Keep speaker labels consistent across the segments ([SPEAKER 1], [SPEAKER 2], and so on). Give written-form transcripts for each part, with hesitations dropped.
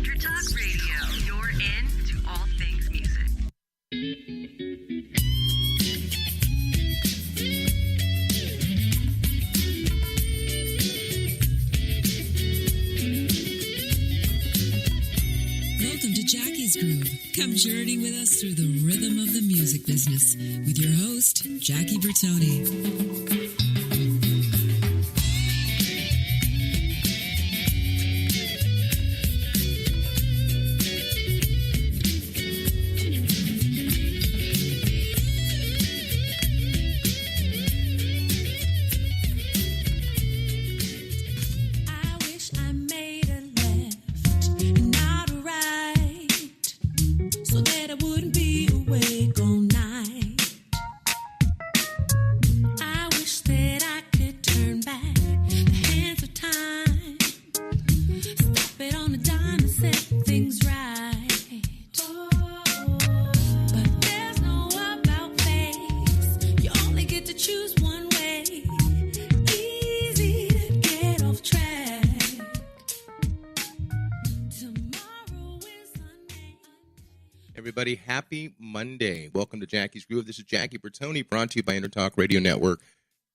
[SPEAKER 1] Talk Radio. You're in to all things music.
[SPEAKER 2] Welcome to Jackie's Groove. Come journey with us through the rhythm of the music business with your host, Jackie Bertoni.
[SPEAKER 3] Everybody, happy Monday. Welcome to Jackie's Groove. This is Jackie Bertoni, brought to you by Talk Radio Network.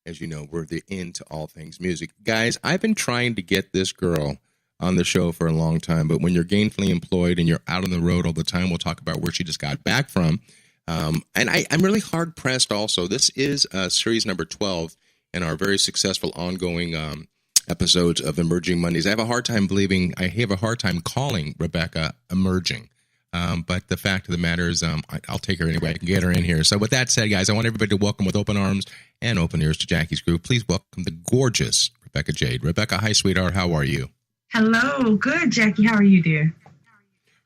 [SPEAKER 3] As you know, we're the into all things music. Guys, I've been trying to get this girl on the show for a long time, but when you're gainfully employed and you're out on the road all the time, we'll talk about where she just got back from. And I'm really hard-pressed also. This is series number 12 in our very successful ongoing episodes of Emerging Mondays. I have a hard time calling Rebecca emerging. But the fact of the matter is, I'll take her anyway. I can get her in here. So with that said, guys, I want everybody to welcome with open arms and open ears to Jackie's Groove. Please welcome the gorgeous Rebecca Jade. Rebecca, hi, sweetheart. How are you?
[SPEAKER 4] Hello. Good, Jackie. How are you, dear?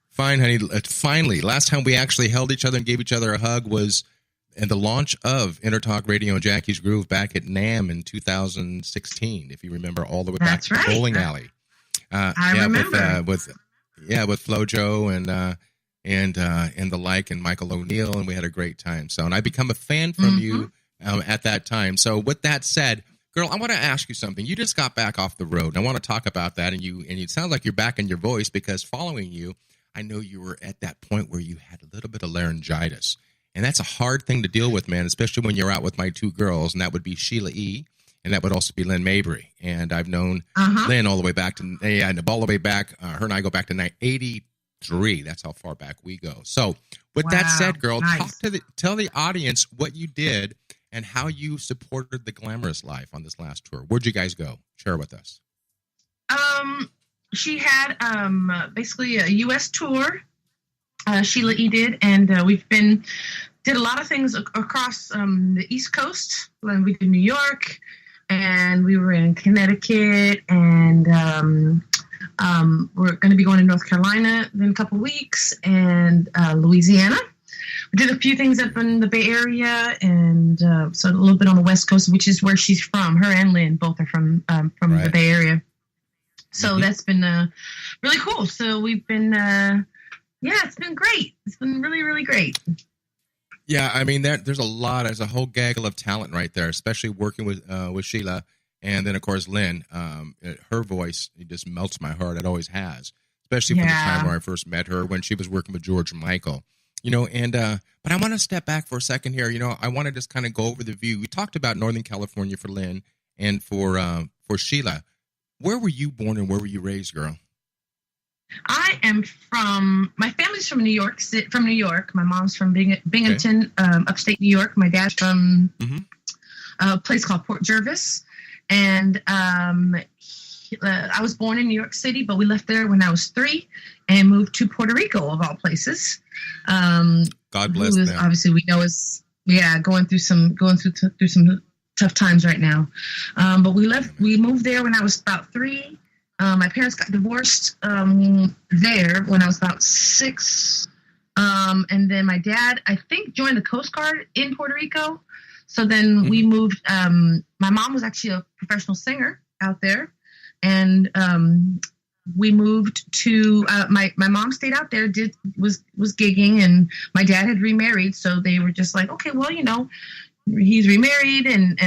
[SPEAKER 3] Fine, honey. Finally, last time we actually held each other and gave each other a hug was at the launch of Talk Radio and Jackie's Groove back at NAMM in 2016, if you remember, all the way back to the bowling alley.
[SPEAKER 4] I remember.
[SPEAKER 3] With FloJo and the like, and Michael O'Neill, and we had a great time. So, and I become a fan from you at that time. So with that said, girl, I want to ask you something. You just got back off the road, and I want to talk about that. And it sounds like you're back in your voice, because following you, I know you were at that point where you had a little bit of laryngitis. And that's a hard thing to deal with, man, especially when you're out with my two girls, and that would be Sheila E., and that would also be Lynn Mabry. And I've known Lynn all the way back to, all the way back, her and I go back to 1983. That's how far back we go. So with that said, girl, tell the audience what you did and how you supported the glamorous life on this last tour. Where'd you guys go? Share with us.
[SPEAKER 4] She had basically a U.S. tour. Sheila E. did, and did a lot of things across the East Coast. We did New York, and we were in Connecticut, and we're going to be going to North Carolina in a couple weeks, and Louisiana. We did a few things up in the Bay Area, and so a little bit on the West Coast, which is where she's from. Her and Lynn both are from the Bay Area. So that's been really cool. So we've been, it's been great. It's been really, really great.
[SPEAKER 3] Yeah, I mean, there's a whole gaggle of talent right there, especially working with Sheila. And then, of course, Lynn, her voice, it just melts my heart. It always has, especially from the time where I first met her when she was working with George Michael. But I want to step back for a second here. I want to just kind of go over the view. We talked about Northern California for Lynn and for Sheila. Where were you born and where were you raised, girl?
[SPEAKER 4] I am my family's from New York. My mom's from Binghamton, upstate New York. My dad's from a place called Port Jervis. And I was born in New York City, but we left there when I was 3 and moved to Puerto Rico, of all places.
[SPEAKER 3] God bless them.
[SPEAKER 4] Obviously, we know is going through some tough times right now. But we moved there when I was about 3. My parents got divorced there when I was about 6. And then my dad, I think, joined the Coast Guard in Puerto Rico. So then we moved. My mom was actually a professional singer out there. And we moved to my mom stayed out there, was gigging, and my dad had remarried. So they were just like, okay, well, he's remarried, and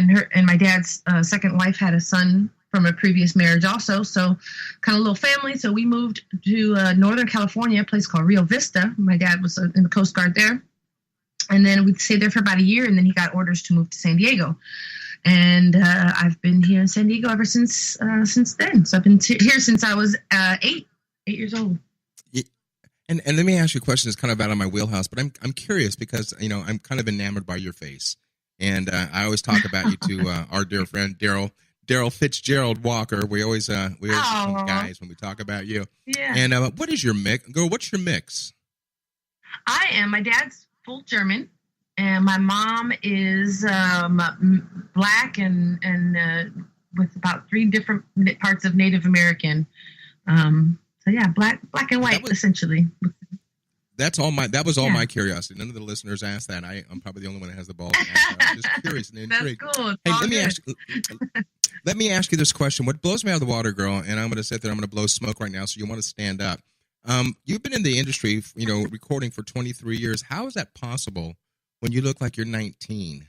[SPEAKER 4] my dad's second wife had a son from a previous marriage also. So kind of a little family. So we moved to Northern California, a place called Rio Vista. My dad was in the Coast Guard there. And then we stayed there for about a year, and then he got orders to move to San Diego. And I've been here in San Diego ever since then. So I've been here since I was 8 years old.
[SPEAKER 3] Yeah. And let me ask you a question that's kind of out of my wheelhouse, but I'm curious because, I'm kind of enamored by your face. And I always talk about you to our dear friend, Daryl Fitzgerald Walker. We always some guys when we talk about you.
[SPEAKER 4] Yeah.
[SPEAKER 3] And what is your mix? Girl, what's your mix?
[SPEAKER 4] My dad's full German, and my mom is black and with about 3 different parts of Native American. So yeah, black and white essentially.
[SPEAKER 3] That was all my curiosity. None of the listeners asked that. I'm probably the only one that has the balls to ask that. I'm just curious and intrigued.
[SPEAKER 4] That's cool.
[SPEAKER 3] Hey, let me ask you this question. What blows me out of the water, girl, and I'm going to sit there, I'm going to blow smoke right now, so you want to stand up. You've been in the industry, recording for 23 years. How is that possible when you look like you're 19?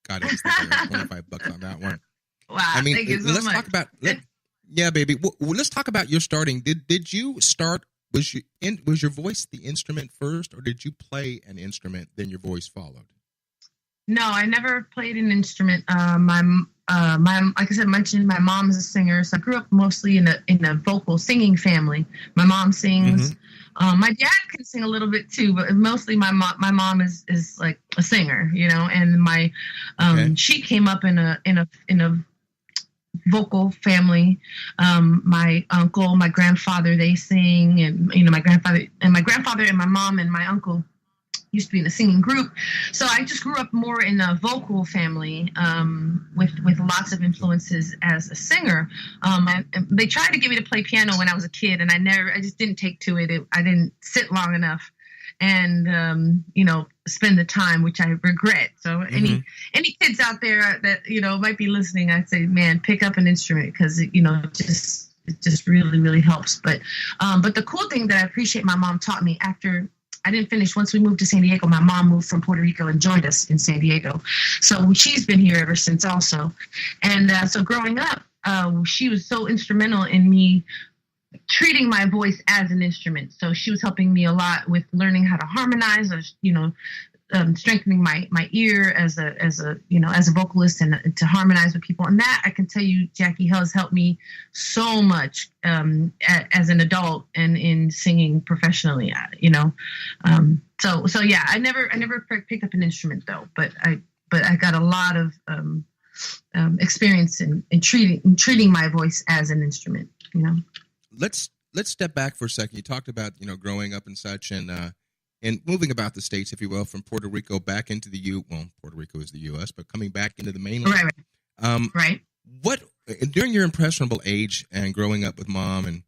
[SPEAKER 3] God, I was thinking $25 on that one.
[SPEAKER 4] Wow,
[SPEAKER 3] I mean,
[SPEAKER 4] thank you so much.
[SPEAKER 3] Talk about, yeah, baby. Well, let's talk about your starting. Did you start? Was your voice the instrument first, or did you play an instrument then your voice followed?
[SPEAKER 4] No, I never played an instrument. My like I said, mentioned my mom is a singer, so I grew up mostly in a vocal singing family. My mom sings. Mm-hmm. My dad can sing a little bit too, but mostly my mom is like a singer, And my she came up in a vocal family. My uncle, my grandfather, they sing, and my grandfather and my mom and my uncle used to be in a singing group. So I just grew up more in a vocal family with lots of influences as a singer. And they tried to get me to play piano when I was a kid, and I just didn't take to it. I didn't sit long enough and, spend the time, which I regret. So any kids out there that, might be listening, I'd say, man, pick up an instrument because, it just really, really helps. But the cool thing that I appreciate my mom taught me after I didn't finish. Once we moved to San Diego, my mom moved from Puerto Rico and joined us in San Diego. So she's been here ever since also. And so growing up, she was so instrumental in me treating my voice as an instrument. So she was helping me a lot with learning how to harmonize, strengthening my ear as a vocalist and to harmonize with people. And that, I can tell you, Jackie, has helped me so much as an adult and in singing professionally. So yeah, I never picked up an instrument though, but I got a lot of experience in treating my voice as an instrument.
[SPEAKER 3] Let's step back for a second. You talked about growing up and such, and moving about the states, if you will, from Puerto Rico back into Puerto Rico is the U.S., but coming back into the mainland.
[SPEAKER 4] Right. Right.
[SPEAKER 3] What during your impressionable age and growing up with mom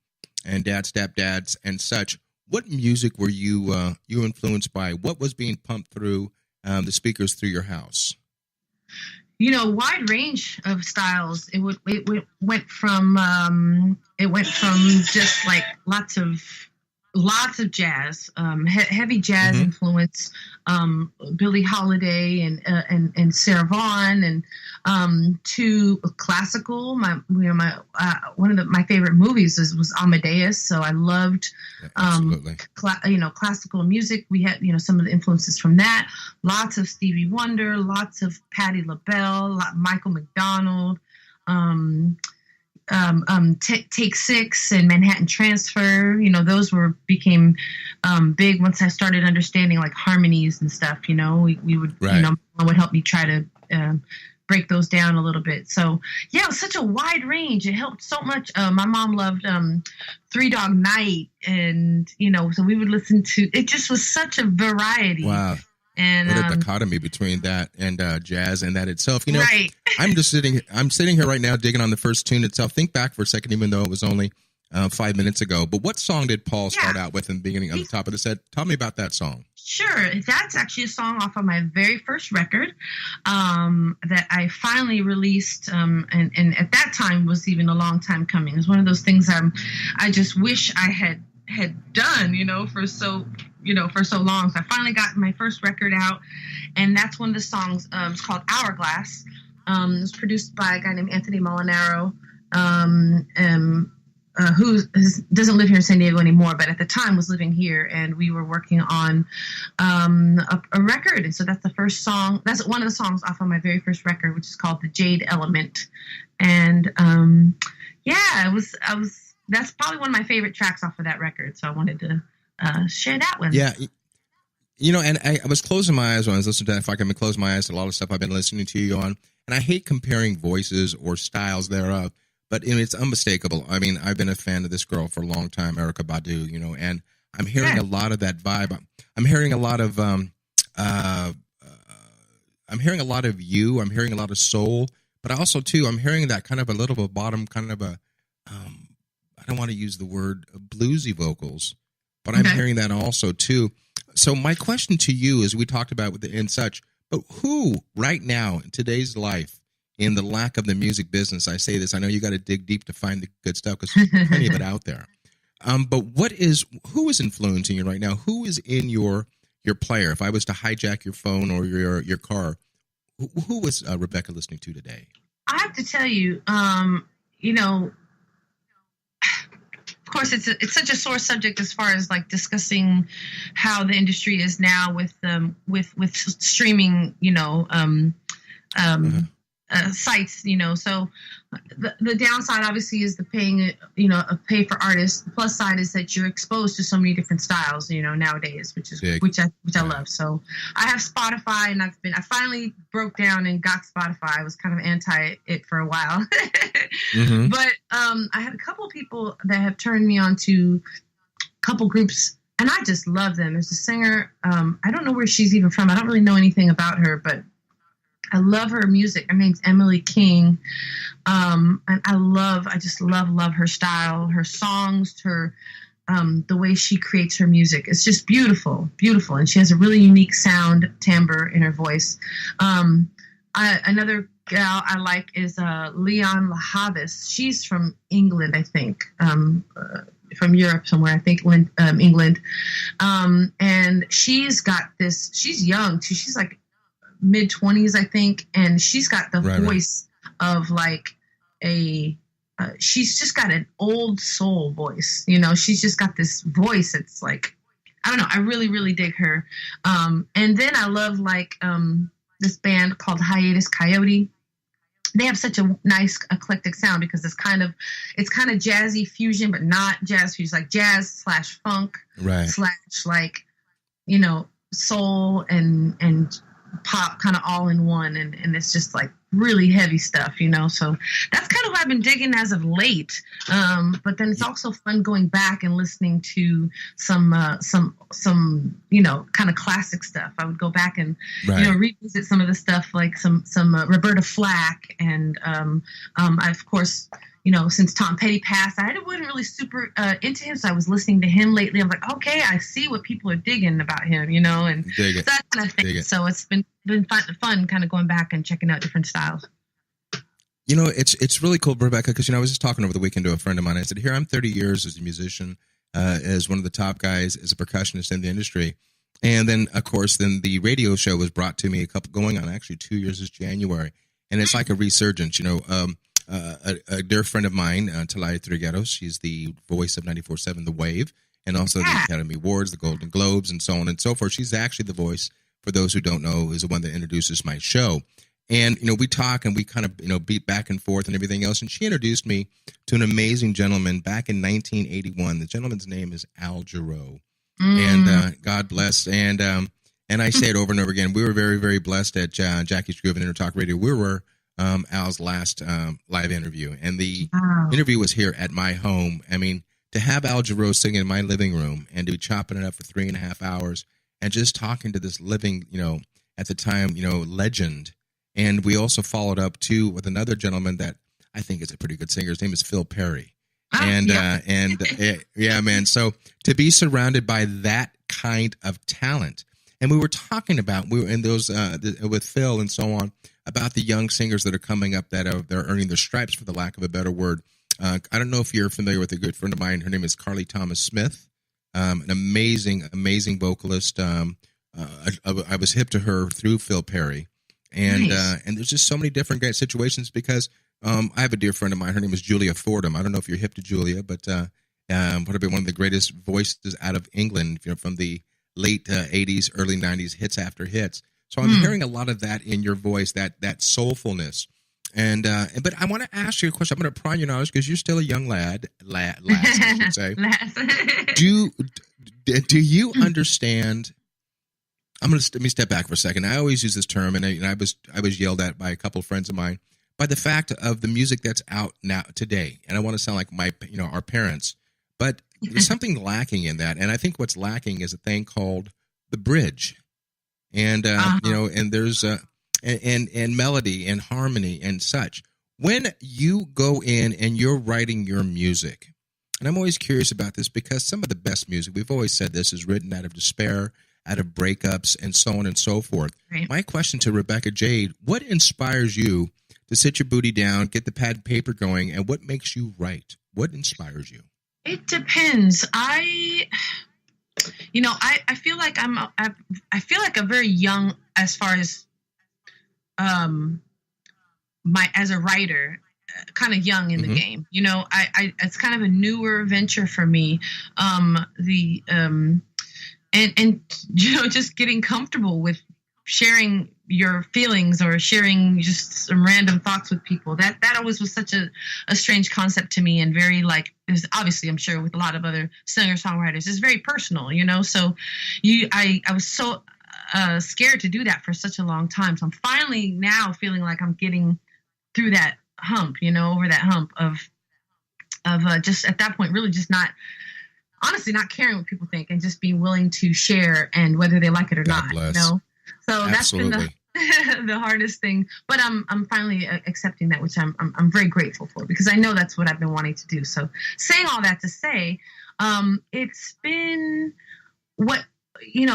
[SPEAKER 3] and dad, stepdads, and such, what music were you influenced by? What was being pumped through the speakers through your house?
[SPEAKER 4] Wide range of styles. It went from just like lots of jazz, heavy jazz influence, Billie Holiday and Sarah Vaughan, and to classical. One of my favorite movies was Amadeus, so I loved classical music. We had some of the influences from that. Lots of Stevie Wonder, lots of Patti LaBelle, Michael McDonald. Take Six and Manhattan Transfer, those became big once I started understanding like harmonies and stuff. We would, Mom would help me try to break those down a little bit. So yeah, it was such a wide range. It helped so much. My mom loved Three Dog Night, and so we would listen to. It just was such a variety.
[SPEAKER 3] Wow.
[SPEAKER 4] And
[SPEAKER 3] what a dichotomy between that and jazz and that itself.
[SPEAKER 4] Right.
[SPEAKER 3] I'm sitting here right now digging on the first tune itself. Think back for a second, even though it was only 5 minutes ago. But what song did Paul start out with in the beginning, on the top of the set? Tell me about that song.
[SPEAKER 4] Sure. That's actually a song off of my very first record that I finally released. And at that time was even a long time coming. It was one of those things I just wish I had done, for so long. So I finally got my first record out, and that's one of the songs. It's called Hourglass. It was produced by a guy named Anthony Molinaro. doesn't live here in San Diego anymore, but at the time was living here, and we were working on a record. And so that's the first song. That's one of the songs off of my very first record, which is called The Jade Element. And that's probably one of my favorite tracks off of that record. So I wanted to share that one.
[SPEAKER 3] Yeah. And I was closing my eyes when I was listening to that. If I can close my eyes to a lot of stuff I've been listening to you on. And I hate comparing voices or styles thereof, but it's unmistakable. I mean, I've been a fan of this girl for a long time, Erykah Badu, and I'm hearing a lot of that vibe. I'm hearing a lot of I'm hearing a lot of you. I'm hearing a lot of soul, but also too, I'm hearing that kind of a little bit bottom, kind of a I don't want to use the word bluesy vocals, but I'm hearing that also too. So my question to you is, we talked about with the and such, but who right now in today's life, in the lack of the music business, I say this, I know you got to dig deep to find the good stuff because there's plenty of it out there. But who is influencing you right now? Who is in your player? If I was to hijack your phone or your car, who was Rebecca listening to today?
[SPEAKER 4] I have to tell you, of course, it's such a sore subject as far as like discussing how the industry is now with streaming, sites, So the downside obviously is the paying, a pay for artists. The plus side is that you're exposed to so many different styles, nowadays, which I love. So I have Spotify, and I finally broke down and got Spotify. I was kind of anti it for a while, but I had a couple of people that have turned me on to a couple groups, and I just love them. There's a singer. I don't know where she's even from. I don't really know anything about her, but I love her music. Her name's Emily King. And I just love her style, her songs, the way she creates her music. It's just beautiful, beautiful. And she has a really unique sound, timbre in her voice. Another gal I like is Leon Lahavis. She's from England, I think. From Europe somewhere, I think England. And she's young too. She's like mid-20s, I think, and she's got the voice of like she's just got an old soul voice, she's just got this voice. It's like, I don't know, I really, really dig her. And then I love like this band called Hiatus Coyote. They have such a nice eclectic sound because it's kind of jazzy fusion, but not jazz fusion, like jazz / funk / like, soul and pop kind of all in one, and it's just like really heavy stuff, so that's kind of what I've been digging as of late. But then it's also fun going back and listening to some kind of classic stuff. I would go back and revisit some of the stuff, like some Roberta Flack, and I, of course, since Tom Petty passed, I wasn't really super into him, so I was listening to him lately. I'm like, okay, I see what people are digging about him, and that kind of thing. So it's been fun kind of going back and checking out different styles.
[SPEAKER 3] It's really cool, Rebecca, because, I was just talking over the weekend to a friend of mine. I said, here, I'm 30 years as a musician, as one of the top guys, as a percussionist in the industry. And then, of course, the radio show was brought to me going on actually 2 years this January. And it's like a resurgence, a dear friend of mine, Talaya Trigueros, she's the voice of 94.7 The Wave, and also the Academy Awards, the Golden Globes, and so on and so forth. She's actually the voice, for those who don't know, is the one that introduces my show. And, we talk and we kind of, beat back and forth and everything else. And she introduced me to an amazing gentleman back in 1981. The gentleman's name is Al Jarreau. And God bless. And I say it over and over again. We were very, very blessed at Jackie's Groove and Intertalk Radio. We were Al's last live interview, and the interview was here at my home. I mean, to have Al Jarreau singing in my living room and to be chopping it up for 3.5 hours and just talking to this living, at the time, legend. And we also followed up too with another gentleman that I think is a pretty good singer. His name is Phil Perry. Yeah, man. So to be surrounded by that kind of talent, and we were talking about, we were in those with Phil and so on, about the young singers that are coming up they're earning their stripes, for the lack of a better word. I don't know if you're familiar with a good friend of mine. Her name is Carly Thomas Smith, an amazing, amazing vocalist. I was hip to her through Phil Perry, and there's just so many different great situations because I have a dear friend of mine. Her name is Julia Fordham. I don't know if you're hip to Julia, but probably one of the greatest voices out of England, from the late 80s, early 90s, hits after hits. So I'm hearing a lot of that in your voice, that soulfulness. But I want to ask you a question. I'm going to pry your knowledge because you're still a young lass, I should say. Do you understand? Let me step back for a second. I always use this term, and I was yelled at by a couple of friends of mine by the fact of the music that's out now today. And I want to sound like our parents, but there's something lacking in that. And I think what's lacking is a thing called the bridge, and and there's and melody and harmony and such. When you go in and you're writing your music, and I'm always curious about this because some of the best music, we've always said this, is written out of despair, out of breakups, and so on and so forth. Right. My question to Rebecca Jade, what inspires you to sit your booty down, get the pad and paper going, and what makes you write? What inspires you?
[SPEAKER 4] It depends. I feel like I feel like I'm very young as far as as a writer, kind of young in the game. It's kind of a newer venture for me. Just getting comfortable with sharing your feelings or sharing just some random thoughts with people. That always was such a strange concept to me, and very obviously I'm sure with a lot of other singer-songwriters, it's very personal, So I was so scared to do that for such a long time. So I'm finally now feeling like I'm getting through that hump, over that hump of just at that point really just not caring what people think and just being willing to share, and whether they like it or
[SPEAKER 3] God
[SPEAKER 4] not,
[SPEAKER 3] bless.
[SPEAKER 4] So
[SPEAKER 3] Absolutely.
[SPEAKER 4] That's been the hardest thing, but I'm finally accepting that, which I'm very grateful for, because I know that's what I've been wanting to do. So saying all that to say, it's been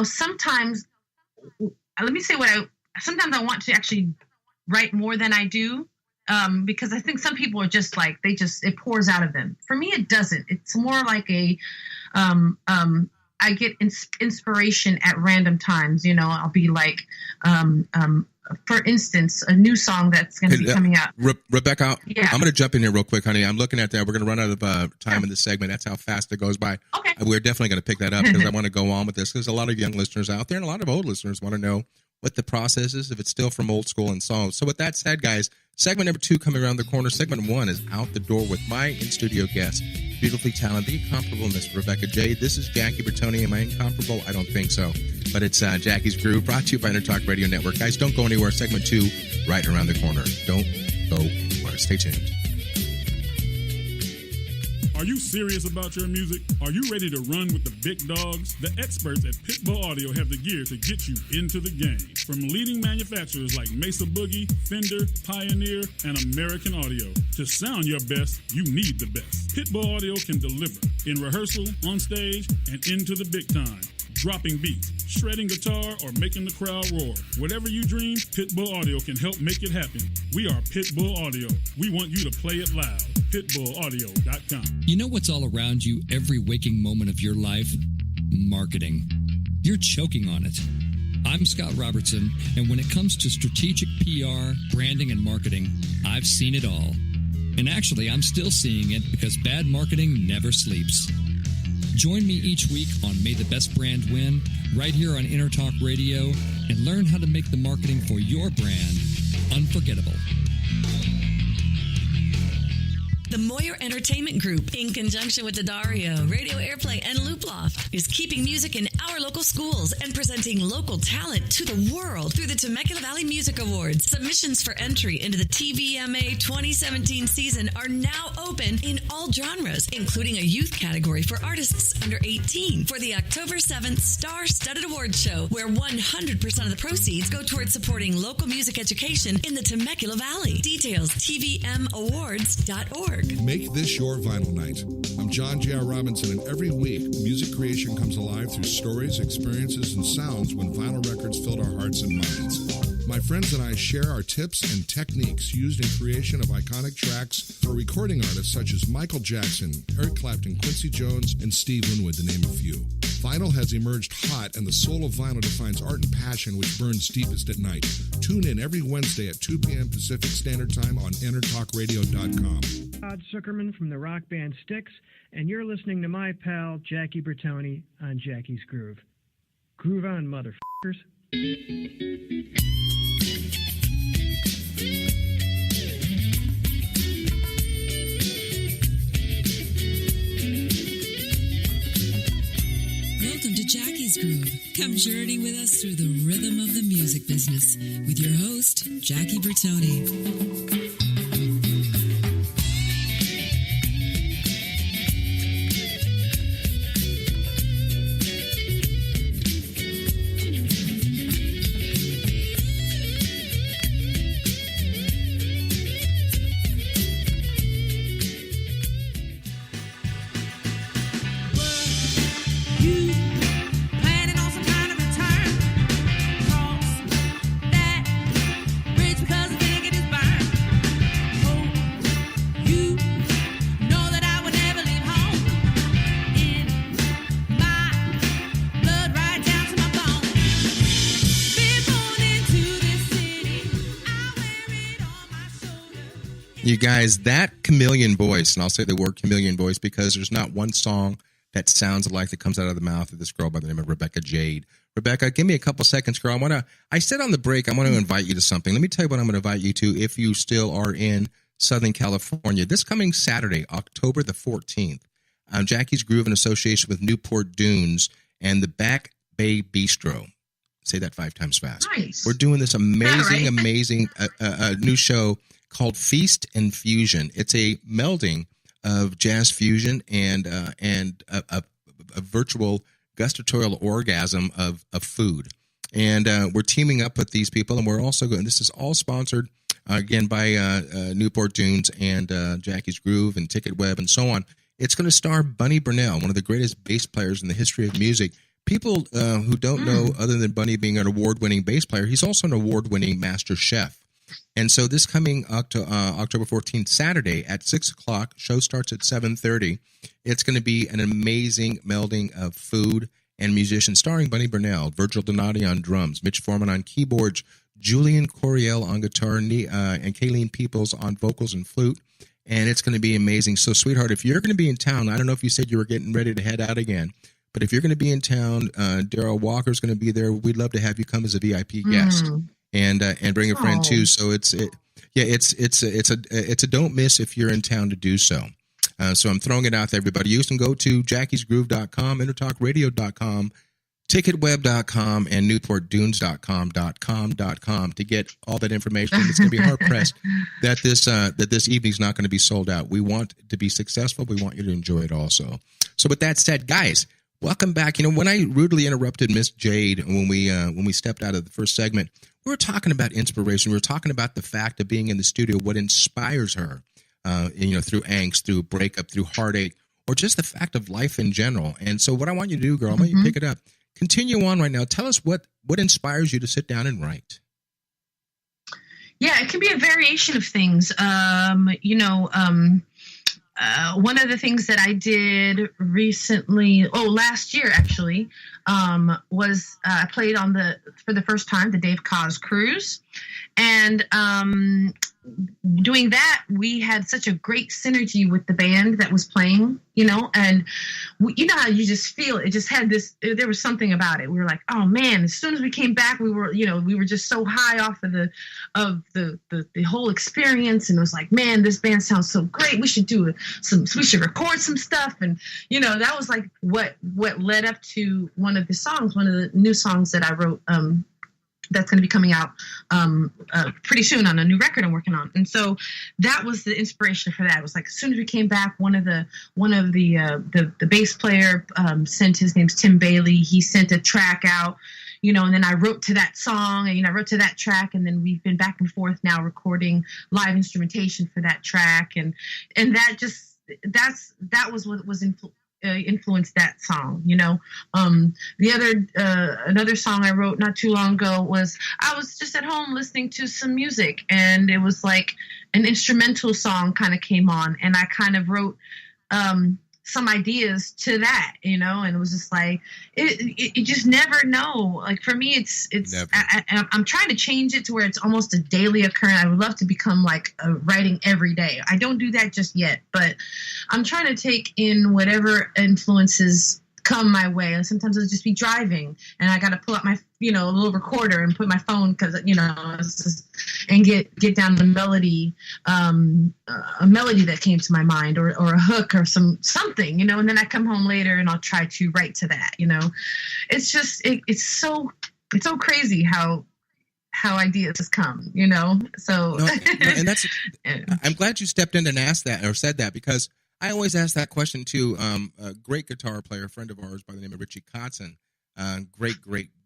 [SPEAKER 4] sometimes, let me say sometimes I want to actually write more than I do. Because I think some people are just like, it pours out of them. For me, it doesn't. It's more like I get inspiration at random times. I'll be like, for instance, a new song that's going to be coming out.
[SPEAKER 3] Rebecca, I'm going to jump in here real quick, honey. I'm looking at that. We're going to run out of time in this segment. That's how fast it goes by.
[SPEAKER 4] Okay.
[SPEAKER 3] We're definitely going to pick that up because I want to go on with this. There's a lot of young listeners out there and a lot of old listeners want to know what the process is, if it's still from old school and so on. So with that said, guys, segment number 2 coming around the corner. Segment 1 is out the door with my in-studio guest, beautifully talented, incomparable Miss Rebecca Jade. This is Jackie Bertoni. Am I incomparable? I don't think so. But it's Jackie's Groove, brought to you by Intertalk Radio Network. Guys, don't go anywhere. Segment 2, right around the corner. Don't go anywhere. Stay tuned.
[SPEAKER 5] Are you serious about your music? Are you ready to run with the big dogs? The experts at Pitbull Audio have the gear to get you into the game. From leading manufacturers like Mesa Boogie, Fender, Pioneer, and American Audio. To sound your best, you need the best. Pitbull Audio can deliver in rehearsal, on stage, and into the big time. Dropping beats, shredding guitar, or making the crowd roar. Whatever you dream, Pitbull Audio can help make it happen. We are Pitbull Audio. We want you to play it loud. PitbullAudio.com.
[SPEAKER 6] You know what's all around you every waking moment of your life? Marketing. You're choking on it. I'm Scott Robertson, and when it comes to strategic PR, branding, and marketing, I've seen it all. And actually, I'm still seeing it because bad marketing never sleeps. Join me each week on May the Best Brand Win, right here on Intertalk Radio, and learn how to make the marketing for your brand unforgettable.
[SPEAKER 7] The Moyer Entertainment Group, in conjunction with the Dario, Radio Airplay, and Looploft, is keeping music in our local schools and presenting local talent to the world through the Temecula Valley Music Awards. Submissions for entry into the TVMA 2017 season are now open in all genres, including a youth category for artists under 18 for the October 7th Star-Studded Awards Show, where 100% of the proceeds go towards supporting local music education in the Temecula Valley. Details, tvmawards.org.
[SPEAKER 8] Make this your vinyl night. I'm John J.R. Robinson, and every week, music creation comes alive through stories, experiences, and sounds when vinyl records filled our hearts and minds. My friends and I share our tips and techniques used in creation of iconic tracks for recording artists such as Michael Jackson, Eric Clapton, Quincy Jones, and Steve Winwood, to name a few. Vinyl has emerged hot, and the soul of vinyl defines art and passion which burns deepest at night. Tune in every Wednesday at 2 p.m. Pacific Standard Time on EnterTalkRadio.com.
[SPEAKER 9] Todd Zuckerman from the rock band Styx, and you're listening to my pal Jackie Bertoni on Jackie's Groove. Groove on, motherfuckers.
[SPEAKER 2] Welcome to Jackie's Groove. Come journey with us through the rhythm of the music business with your host, Jackie Bertoni.
[SPEAKER 3] You guys, that chameleon voice, and I'll say the word chameleon voice because there's not one song that sounds alike that comes out of the mouth of this girl by the name of Erykah Jade. Rebecca, give me a couple seconds, girl. I said on the break, I want to invite you to something. Let me tell you what I'm going to invite you to if you still are in Southern California. This coming Saturday, October the 14th, Jackie's Groove in association with Newport Dunes and the Back Bay Bistro. Say that 5 times fast.
[SPEAKER 4] Nice.
[SPEAKER 3] We're doing this amazing new show called Feast and Fusion. It's a melding of jazz fusion and a virtual gustatorial orgasm of food. And we're teaming up with these people, and we're also going. This is all sponsored again by Newport Dunes and Jackie's Groove and Ticket Web and so on. It's going to star Bunny Burnell, one of the greatest bass players in the history of music. People who don't know, other than Bunny being an award-winning bass player, he's also an award-winning master chef. And so this coming October 14th, Saturday at 6 o'clock, show starts at 7:30. It's going to be an amazing melding of food and musicians, starring Bunny Burnell, Virgil Donati on drums, Mitch Foreman on keyboards, Julian Coriel on guitar, and Kayleen Peoples on vocals and flute. And it's going to be amazing. So, sweetheart, if you're going to be in town, I don't know if you said you were getting ready to head out again, but if you're going to be in town, Daryl Walker's going to be there. We'd love to have you come as a VIP guest. And bring a friend too. So it's a don't miss if you're in town to do so. So I'm throwing it out there, everybody. You can go to jackiesgroove.com, intertalkradio.com, ticketweb.com, and newportdunes.com to get all that information. It's going to be hard pressed that this evening's not going to be sold out. We want to be successful. We want you to enjoy it also. So with that said, guys, welcome back. You know, when I rudely interrupted Miss Jade when we stepped out of the first segment, we were talking about inspiration. We were talking about the fact of being in the studio, what inspires her, through angst, through breakup, through heartache, or just the fact of life in general. And so what I want you to do, girl, I want you to pick it up. Continue on right now. Tell us what inspires you to sit down and write.
[SPEAKER 4] Yeah, it can be a variation of things. One of the things that I did recently, last year actually, was I played for the first time the Dave Koz cruise, and doing that, we had such a great synergy with the band that was playing, and how you just feel it. Just had this. There was something about it. We were like, oh man! As soon as we came back, we were just so high off of the whole experience, and it was like, man, this band sounds so great. We should we should record some stuff, and that was like what led up to one of the new songs that I wrote. That's going to be coming out pretty soon on a new record I'm working on, and so that was the inspiration for that. It was like as soon as we came back, one of the bass player sent, his name's Tim Bailey. He sent a track out, and then I wrote to that song, and I wrote to that track, and then we've been back and forth now recording live instrumentation for that track, and that was what was influenced that song. Another song I wrote not too long ago was I was just at home listening to some music, and it was like an instrumental song kind of came on, and I kind of wrote some ideas to that, and it was just like, you just never know. Like for me, it's I'm trying to change it to where it's almost a daily occurrence. I would love to become like writing every day. I don't do that just yet, but I'm trying to take in whatever influences come my way. And sometimes I'll just be driving and I got to pull out my, little recorder and put my phone and get down the melody, a melody that came to my mind or a hook or something, and then I come home later and I'll try to write to that, It's just, it's so crazy how ideas come, so.
[SPEAKER 3] No, and that's, I'm glad you stepped in and asked that or said that, because I always ask that question to a great guitar player, a friend of ours by the name of Richie Kotzen.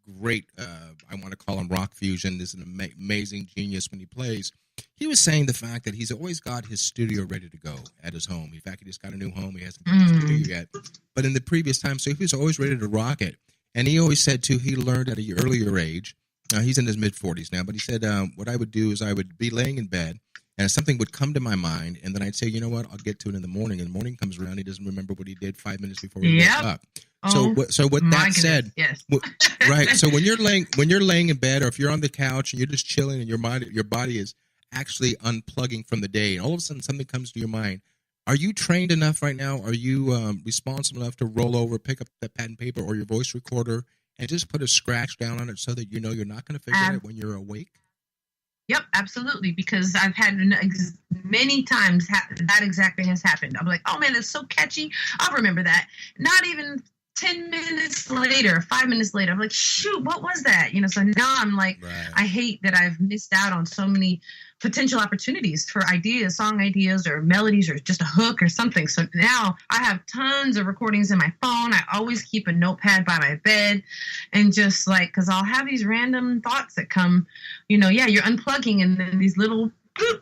[SPEAKER 3] Great. I want to call him rock fusion. Is an amazing genius when he plays. He was saying the fact that he's always got his studio ready to go at his home. In fact, he just got a new home. He hasn't got a studio yet. But in the previous time, so he was always ready to rock it. And he always said, too, he learned at an earlier age. He's in his mid-40s now, but he said what I would do is I would be laying in bed, and something would come to my mind, and then I'd say, you know what, I'll get to it in the morning. And the morning comes around, he doesn't remember what he did 5 minutes before he woke up. So with that said,
[SPEAKER 4] yes.
[SPEAKER 3] Right. So when you're laying in bed, or if you're on the couch and you're just chilling, and your body is actually unplugging from the day, and all of a sudden something comes to your mind, are you trained enough right now? Are you responsible enough to roll over, pick up that pad and paper or your voice recorder, and just put a scratch down on it so that you're not going to forget it when you're awake?
[SPEAKER 4] Yep, absolutely. Because I've had many times that exact thing has happened. I'm like, oh man, that's so catchy. I'll remember that. Not even 10 minutes later, 5 minutes later, I'm like, shoot, what was that? So now I'm like, right. I hate that I've missed out on so many potential opportunities for ideas, song ideas or melodies or just a hook or something. So now I have tons of recordings in my phone. I always keep a notepad by my bed, and just like, because I'll have these random thoughts that come, you're unplugging, and then these little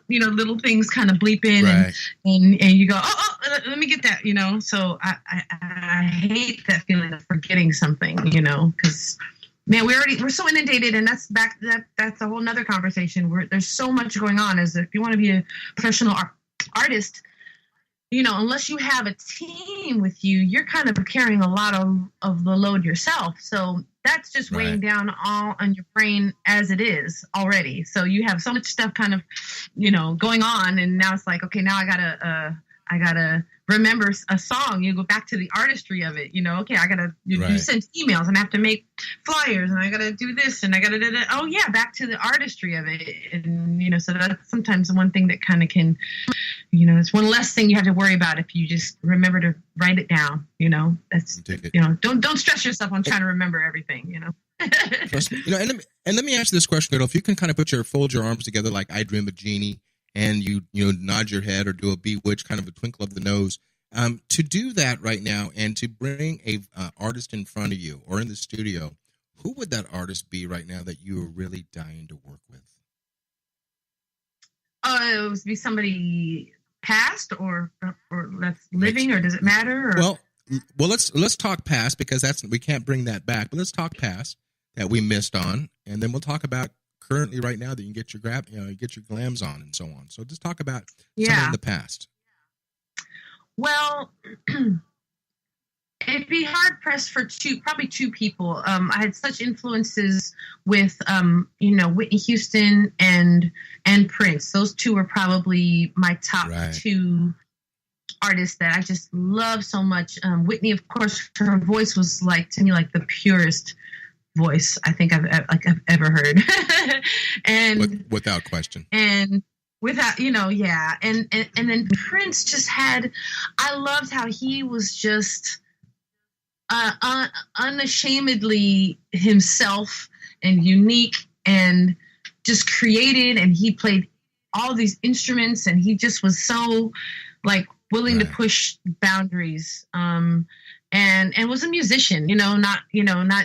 [SPEAKER 4] little things kind of bleep in, right. and you go, oh, let me get that, So I hate that feeling of forgetting something, because man, we're so inundated, and that's a whole nother conversation. There's so much going on. As if you want to be a professional artist, unless you have a team with you, you're kind of carrying a lot of the load yourself. So that's just weighing down all on your brain as it is already. So you have so much stuff kind of, going on, and now it's like, okay, now I gotta remember a song. You go back to the artistry of it. Okay, I gotta you send emails, and I have to make flyers, and I gotta do this, and I gotta do that. Oh yeah, back to the artistry of it, and so that's sometimes one thing that kind of can, it's one less thing you have to worry about if you just remember to write it down. That's don't stress yourself on trying to remember everything.
[SPEAKER 3] Trust me. And let me ask you this question, girl. If you can kind of fold your arms together like I Dream of Jeannie, and you nod your head or do a bewitch, kind of a twinkle of the nose, to do that right now and to bring a artist in front of you or in the studio, who would that artist be right now that you are really dying to work with?
[SPEAKER 4] It would be somebody past or that's living, or does it matter? Or?
[SPEAKER 3] Well, let's talk past, because we can't bring that back. But let's talk past that we missed on, and then we'll talk about currently right now that you can get your get your glams on and so on. So just talk about something in the past.
[SPEAKER 4] Well, it'd be hard pressed for probably two people. I had such influences with Whitney Houston and Prince. Those two were probably my top two artists that I just love so much. Whitney, of course, her voice was to me like the purest voice I think I've ever heard. And
[SPEAKER 3] without question.
[SPEAKER 4] And without, and then Prince just I loved how he was just unashamedly himself and unique and just created, and he played all these instruments, and he just was so willing to push boundaries, and was a musician, not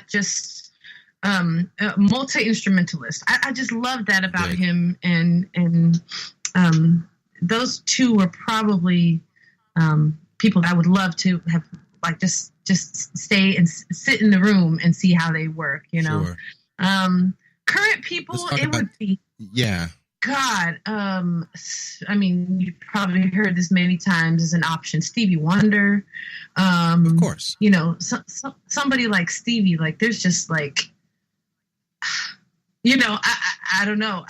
[SPEAKER 4] just a multi-instrumentalist. I just loved that about him, and those two were probably people that I would love to have just stay and sit in the room and see how they work, Sure. Current people, it would be God, I mean, you've probably heard this many times as an option. Stevie Wonder,
[SPEAKER 3] of course.
[SPEAKER 4] You know, somebody like Stevie, like there's just like, you know, I don't know.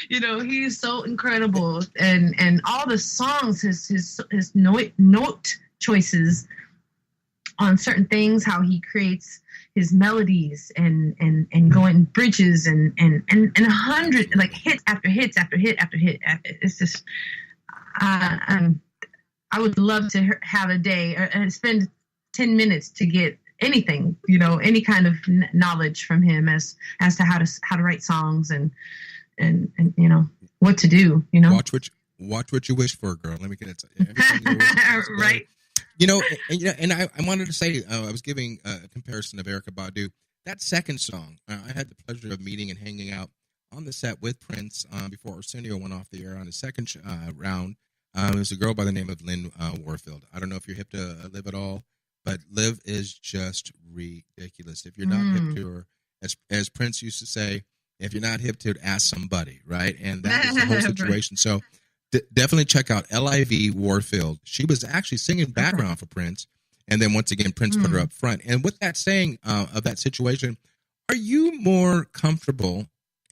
[SPEAKER 4] You know, he's so incredible, and all the songs, his note choices on certain things, how he creates his melodies and going bridges and 100 like hits after hits after hit after hit. It's just I would love to have a day and spend 10 minutes to get anything, you know, any kind of knowledge from him as to how to write songs and you know what to do. You know,
[SPEAKER 3] watch what you wish for, girl. Let me get it.
[SPEAKER 4] Right.
[SPEAKER 3] You know, and I wanted to say, I was giving a comparison of Erykah Badu. That second song, I had the pleasure of meeting and hanging out on the set with Prince before Arsenio went off the air on the second round. It was a girl by the name of Lynn Warfield. I don't know if you're hip to Liv at all, but Liv is just ridiculous. If you're not hip to her, as Prince used to say, if you're not hip to it, ask somebody, right? And that is the whole situation. So definitely check out Liv Warfield. She was actually singing background for Prince, and then once again, Prince put her up front. And with that saying of that situation, are you more comfortable?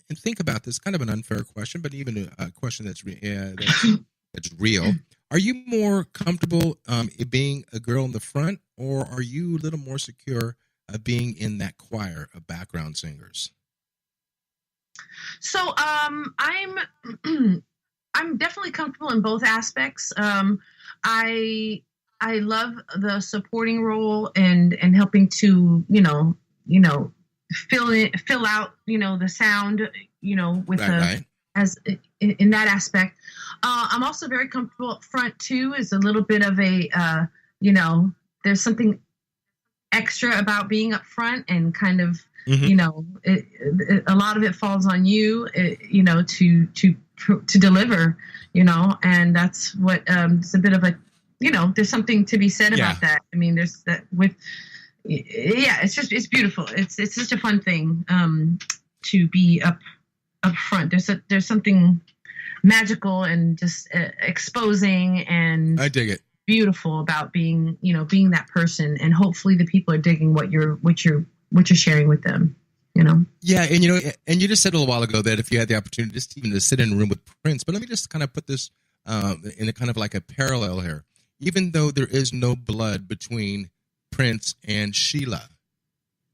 [SPEAKER 3] And think about this, kind of an unfair question, but even a question that's real. Are you more comfortable being a girl in the front, or are you a little more secure of being in that choir of background singers?
[SPEAKER 4] So I'm definitely comfortable in both aspects. I love the supporting role and helping to fill out the sound with as in that aspect. I'm also very comfortable up front too. Is a little bit of a there's something extra about being up front and kind of a lot of it falls on you to deliver, and that's what it's a bit of a there's something to be said about that. I mean, there's that with it's beautiful. It's such a fun thing to be up front. There's something magical and just exposing, and
[SPEAKER 3] I dig it.
[SPEAKER 4] Beautiful about being that person, and hopefully the people are digging what you're sharing with them.
[SPEAKER 3] Yeah, and you just said a little while ago that if you had the opportunity just even to sit in a room with Prince, but let me just kind of put this in a kind of like a parallel here. Even though there is no blood between Prince and Sheila,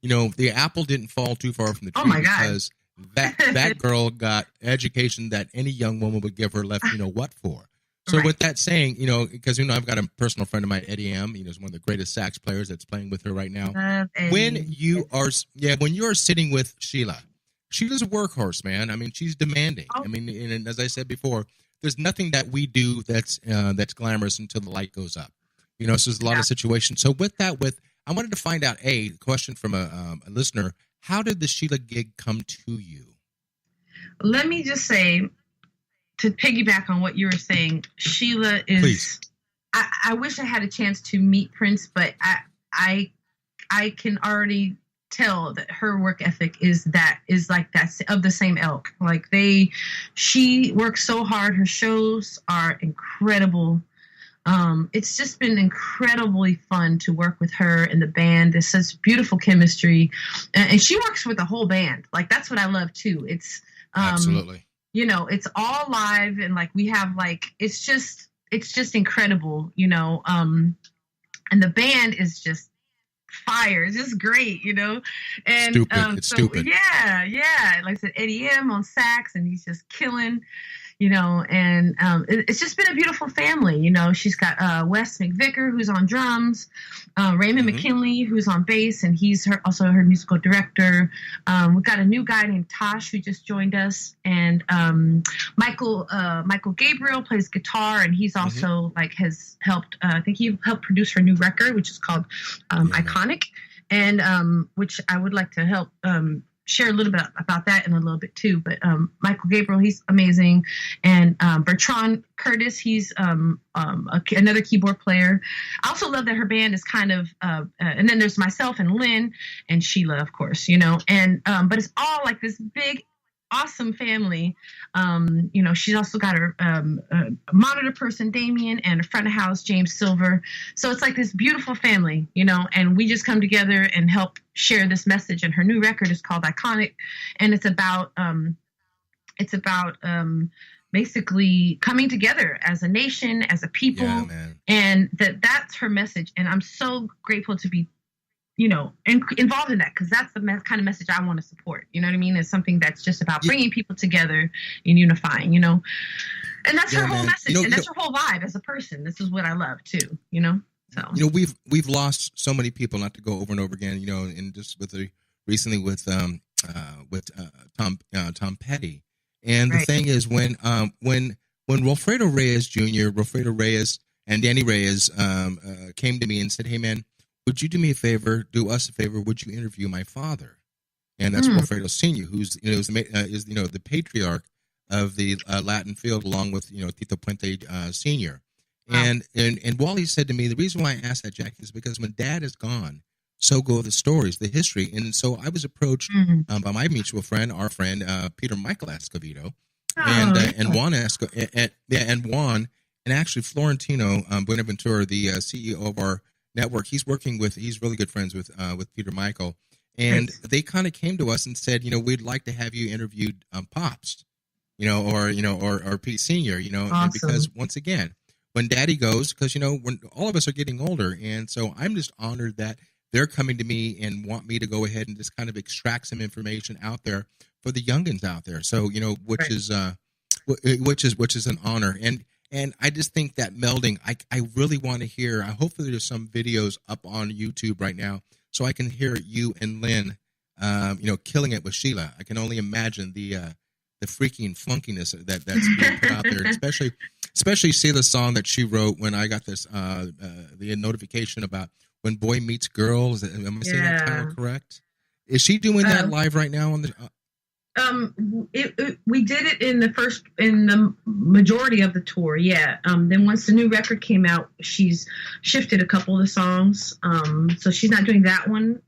[SPEAKER 3] the apple didn't fall too far from the tree because that girl got education that any young woman would give her left, what for. So with that saying, because I've got a personal friend of mine, Eddie M. He's one of the greatest sax players that's playing with her right now. When you are sitting with Sheila, Sheila's a workhorse, man. I mean, she's demanding. I mean, and as I said before, there's nothing that we do that's glamorous until the light goes up. So there's a lot of situations. So I wanted to find out a question from a listener. How did the Sheila gig come to you?
[SPEAKER 4] Let me just say, to piggyback on what you were saying, Sheila is. Please. I wish I had a chance to meet Prince, but I can already tell that her work ethic is like that, of the same ilk. Like she works so hard. Her shows are incredible. It's just been incredibly fun to work with her and the band. There's such beautiful chemistry, and she works with the whole band. Like that's what I love too. It's
[SPEAKER 3] absolutely.
[SPEAKER 4] It's all live, and like we have it's just incredible, and the band is just fire. It's just great, and
[SPEAKER 3] stupid. It's stupid.
[SPEAKER 4] Yeah. Like I said, Eddie M on sax, and he's just killing. And it's just been a beautiful family. She's got Wes McVicker, who's on drums, Raymond McKinley, who's on bass, and he's also her musical director. We've got a new guy named Tosh who just joined us, and Michael Gabriel plays guitar, and he's also has helped. I think he helped produce her new record, which is called Iconic, and which I would like to help. Share a little bit about that in a little bit too, but Michael Gabriel, he's amazing, and Bertrand Curtis, he's another keyboard player. I also love that her band is kind of, and then there's myself and Lynn and Sheila, of course, and but it's all like this big awesome family. She's also got her monitor person, Damien, and a front of house, James Silver. So it's like this beautiful family, and we just come together and help share this message. And her new record is called Iconic, and it's about basically coming together as a nation, as a people, and that's her message. And I'm so grateful to be, involved in that, because that's the kind of message I want to support. You know what I mean? It's something that's just about bringing people together and unifying, and that's her whole message, and that's her whole vibe as a person. This is what I love too, So
[SPEAKER 3] we've lost so many people, not to go over and over again, and just recently with Tom Petty. And the thing is, when Wilfredo Reyes and Danny Reyes came to me and said, "Hey man, would you do us a favor? Would you interview my father?" And that's Wilfredo Sr., who's the patriarch of the Latin field, along with Tito Puente Sr. Wow. And Wally said to me, the reason why I asked that, Jackie, is because when Dad is gone, so go the stories, the history. And so I was approached by my mutual friend, our friend Peter Michael Escovedo, and Juan and actually Florentino Buenaventura, the CEO of our network. He's really good friends with Peter Michael, and they kind of came to us and said, we'd like to have you interviewed Pops, or Pete Senior, awesome. And because once again, when Daddy goes, because when all of us are getting older, and so I'm just honored that they're coming to me and want me to go ahead and just kind of extract some information out there for the youngins out there. So, which is an honor. And I just think that melding, I really want to hear, hopefully there's some videos up on YouTube right now so I can hear you and Lynn, killing it with Sheila. I can only imagine the freaking flunkiness that's being put out there, especially Sheila's song that she wrote when I got this, the notification about When Boy Meets Girl. Am I saying that title correct? Is she doing that live right now on the?
[SPEAKER 4] We did it in the majority of the tour. Yeah. Then once the new record came out, she's shifted a couple of the songs. So she's not doing that one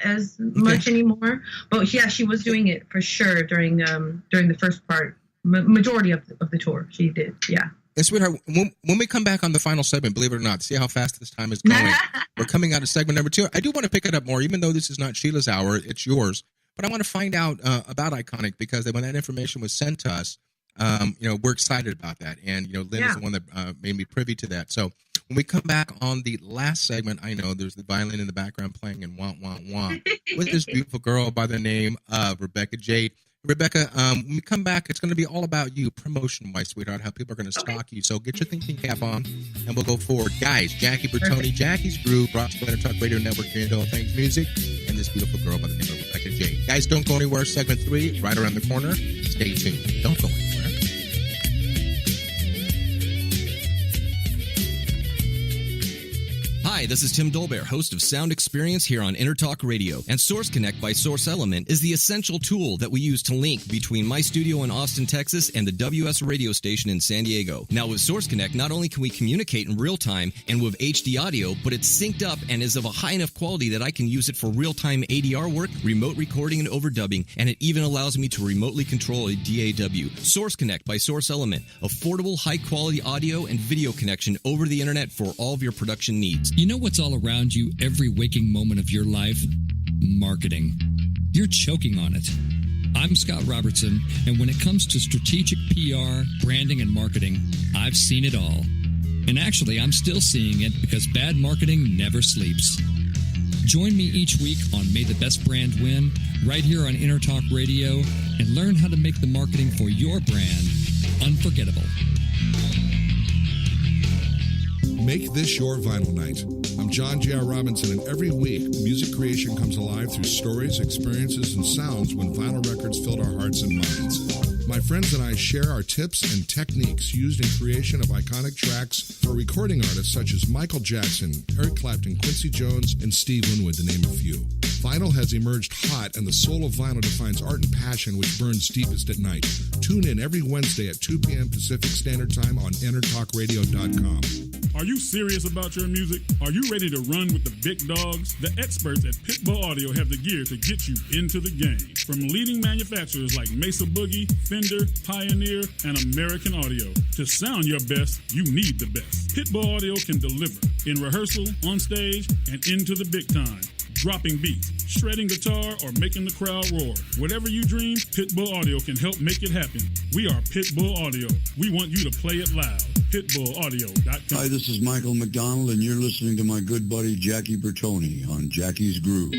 [SPEAKER 4] as much anymore. But yeah, she was doing it for sure during the first part, majority of the tour. She did. Yeah.
[SPEAKER 3] And sweetheart, when we come back on the final segment, believe it or not, see how fast this time is going. We're coming out of segment number 2. I do want to pick it up more, even though this is not Sheila's hour, it's yours. But I want to find out about Iconic, because when that information was sent to us, we're excited about that. And, Lynn is the one that made me privy to that. So when we come back on the last segment, I know there's the violin in the background playing and wah, wah, wah, with this beautiful girl by the name of Rebecca Jade. Rebecca, when we come back, it's going to be all about you, promotion-wise, sweetheart, how people are going to stalk you. So get your thinking cap on, and we'll go forward. Guys, Jackie Bertoni, Jackie's Groove, brought to you by the Talk Radio Network here in All Things Music, and this beautiful girl by the name of Rebecca Jade. Guys, don't go anywhere. Segment 3, right around the corner. Stay tuned. Don't go anywhere.
[SPEAKER 10] Hi, this is Tim Dolbear, host of Sound Experience here on Intertalk Radio. And Source Connect by Source Element is the essential tool that we use to link between my studio in Austin, Texas, and the WS radio station in San Diego. Now, with Source Connect, not only can we communicate in real time and with HD audio, but it's synced up and is of a high enough quality that I can use it for real-time ADR work, remote recording, and overdubbing, and it even allows me to remotely control a DAW. Source Connect by Source Element. Affordable, high-quality audio and video connection over the internet for all of your production needs.
[SPEAKER 6] You know what's all around you every waking moment of your life? Marketing. You're choking on it. I'm Scott Robertson, and when it comes to strategic PR, branding, and marketing, I've seen it all. And actually, I'm still seeing it because bad marketing never sleeps. Join me each week on May the Best Brand Win, right here on Intertalk Radio, and learn how to make the marketing for your brand unforgettable.
[SPEAKER 8] Make this your vinyl night. I'm John J.R. Robinson, and every week, music creation comes alive through stories, experiences, and sounds when vinyl records filled our hearts and minds. My friends and I share our tips and techniques used in creation of iconic tracks for recording artists such as Michael Jackson, Eric Clapton, Quincy Jones, and Steve Winwood, to name a few. Vinyl has emerged hot, and the soul of vinyl defines art and passion, which burns deepest at night. Tune in every Wednesday at 2 p.m. Pacific Standard Time on EnterTalkRadio.com.
[SPEAKER 5] Are you serious about your music? Are you ready to run with the big dogs? The experts at Pitbull Audio have the gear to get you into the game. From leading manufacturers like Mesa Boogie, Fender, Pioneer, and American Audio. To sound your best, you need the best. Pitbull Audio can deliver in rehearsal, on stage, and into the big time. Dropping beats, shredding guitar, or making the crowd roar. Whatever you dream, Pitbull Audio can help make it happen. We are Pitbull Audio. We want you to play it loud. PitbullAudio.com.
[SPEAKER 11] Hi, this is Michael McDonald, and you're listening to my good buddy Jackie Bertoni on Jackie's Groove.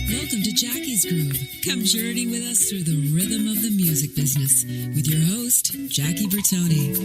[SPEAKER 2] Welcome to Jackie's Groove. Come journey with us through the rhythm of the music business with your host, Jackie Bertoni.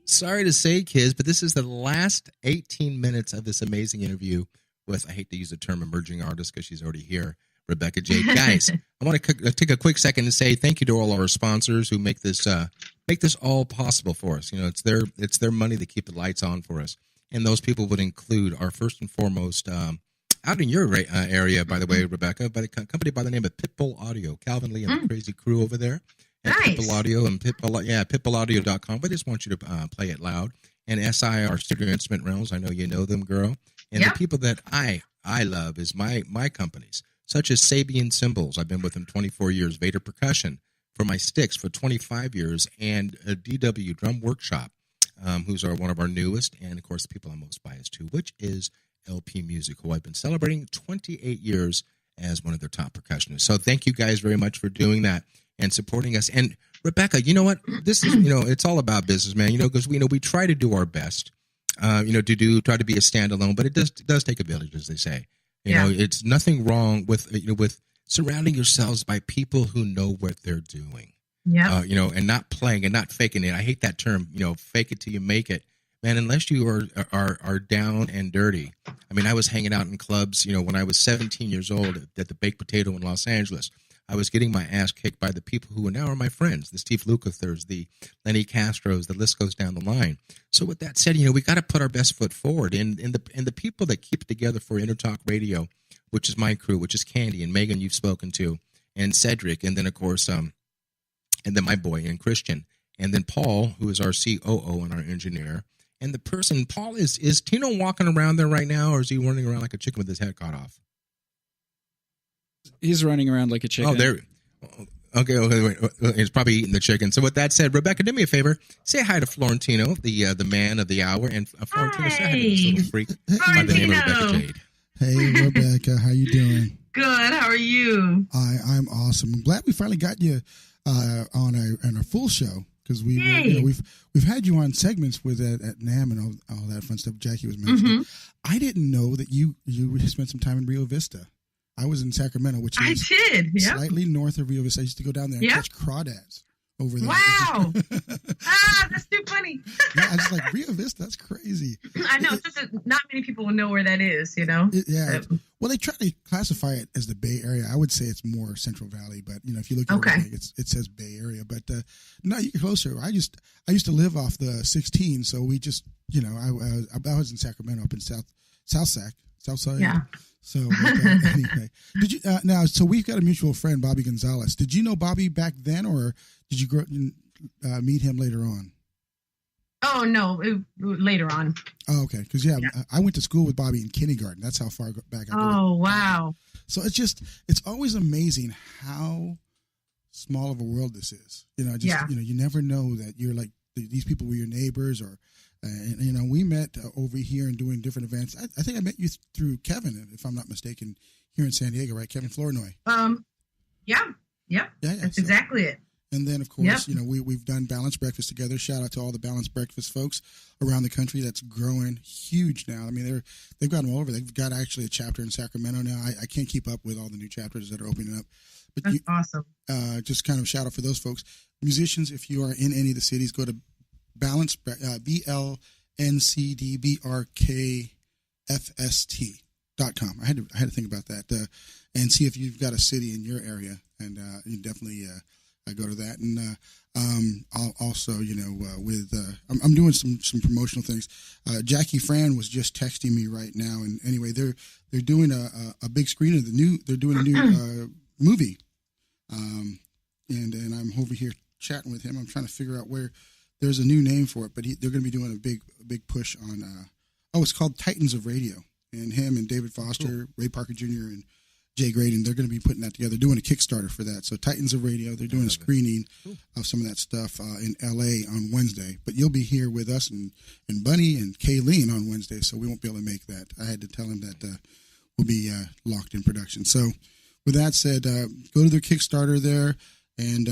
[SPEAKER 3] Sorry to say, kids, but this is the last 18 minutes of this amazing interview with, I hate to use the term emerging artist because she's already here, Rebecca Jade. Guys, I want to take a quick second to say thank you to all our sponsors who make this all possible for us. You know, it's their money to keep the lights on for us. And those people would include our first and foremost, out in your area, by the way, Rebecca, by the company by the name of Pitbull Audio, Calvin Lee and the crazy crew over there. At
[SPEAKER 4] Nice.
[SPEAKER 3] Pitbull Audio and PitbullAudio.com. But I just want you to play it loud. And SI, our studio instrument rentals, I know you know them, girl. And
[SPEAKER 4] Yep.
[SPEAKER 3] the people that I love is my companies, such as Sabian Cymbals. I've been with them 24 years. Vader Percussion for my sticks for 25 years. And DW Drum Workshop, who's one of our newest. And, of course, the people I'm most biased to, which is LP Music, who I've been celebrating 28 years as one of their top percussionists. So thank you guys very much for doing that and supporting us. And Rebecca, you know what? This is, it's all about business, man. Because we try to do our best, try to be a standalone, but it does take a village, as they say. You know, it's nothing wrong with surrounding yourselves by people who know what they're doing.
[SPEAKER 4] Yeah.
[SPEAKER 3] And not playing and not faking it. I hate that term. Fake it till you make it, man. Unless you are down and dirty. I mean, I was hanging out in clubs, when I was 17 years old at the Baked Potato in Los Angeles. I was getting my ass kicked by the people who now are my friends, the Steve Lukethers, the Lenny Castros, the list goes down the line. So with that said, we got to put our best foot forward. And the people that keep it together for Intertalk Radio, which is my crew, which is Candy and Megan you've spoken to, and Cedric, and then, of course, and then my boy and Christian, and then Paul, who is our COO and our engineer. And the person, Paul, is Tino walking around there right now, or is he running around like a chicken with his head cut off?
[SPEAKER 12] He's running around like a chicken.
[SPEAKER 3] Oh, there. Okay, wait. He's probably eating the chicken. So with that said, Rebecca, do me a favor. Say hi to Florentino, the man of the hour, and Florentino, say hi to this little freak by the name of Rebecca Jade.
[SPEAKER 13] Hey, Rebecca, how you doing?
[SPEAKER 4] Good. How are you?
[SPEAKER 13] I'm awesome. I'm glad we finally got you on a full show because we've had you on segments with at NAMM and all that fun stuff. Jackie was mentioning. I didn't know that you spent some time in Rio Vista. I was in Sacramento, which is slightly north of Rio Vista. I used to go down there and catch crawdads over there.
[SPEAKER 4] Wow. That's too funny.
[SPEAKER 13] Yeah, I was like, Rio Vista, that's crazy.
[SPEAKER 4] I know. It's just that not many people will know where that is,
[SPEAKER 13] Well, they try to classify it as the Bay Area. I would say it's more Central Valley, but, if you look at it says Bay Area. But, no, you're closer. I used to live off the 16, so we just, I was in Sacramento up in South Side. Yeah. So anyway, did you so we've got a mutual friend, Bobby Gonzalez. Did you know Bobby back then, or did you meet him later on?
[SPEAKER 4] Oh no, later on.
[SPEAKER 13] Oh, okay, because I went to school with Bobby in kindergarten. That's how far back I go.
[SPEAKER 4] Oh wow!
[SPEAKER 13] So it's always amazing how small of a world this is. You know, just you never know that you're like these people were your neighbors, or and we met over here and doing different events. I think I met you through Kevin, if I'm not mistaken, here in San Diego, right? Kevin Flournoy.
[SPEAKER 4] Yeah. That's exactly it.
[SPEAKER 13] And then, of course, we've done Balanced Breakfast together. Shout out to all the Balanced Breakfast folks around the country. That's growing huge now. I mean, they've got them all over. They've got actually a chapter in Sacramento now. I can't keep up with all the new chapters that are opening up. But
[SPEAKER 4] that's awesome.
[SPEAKER 13] Just kind of a shout out for those folks. Musicians, if you are in any of the cities, go to BLNCDBRKFST.com. I had to think about that and see if you've got a city in your area, and you definitely go to that. And I'll also, I'm doing some promotional things. Jackie Fran was just texting me right now, and anyway, they're doing a big screen of they're doing a new movie, and I'm over here chatting with him. I'm trying to figure out where. There's a new name for it, but they're going to be doing a big push on. It's called Titans of Radio, and him and David Foster, Ray Parker Jr. and Jay Graydon, they're going to be putting that together, doing a Kickstarter for that. So Titans of Radio, they're doing a screening of some of that stuff in L.A. on Wednesday. But you'll be here with us and Bunny and Kayleen on Wednesday, so we won't be able to make that. I had to tell him that we'll be locked in production. So with that said, go to their Kickstarter there. And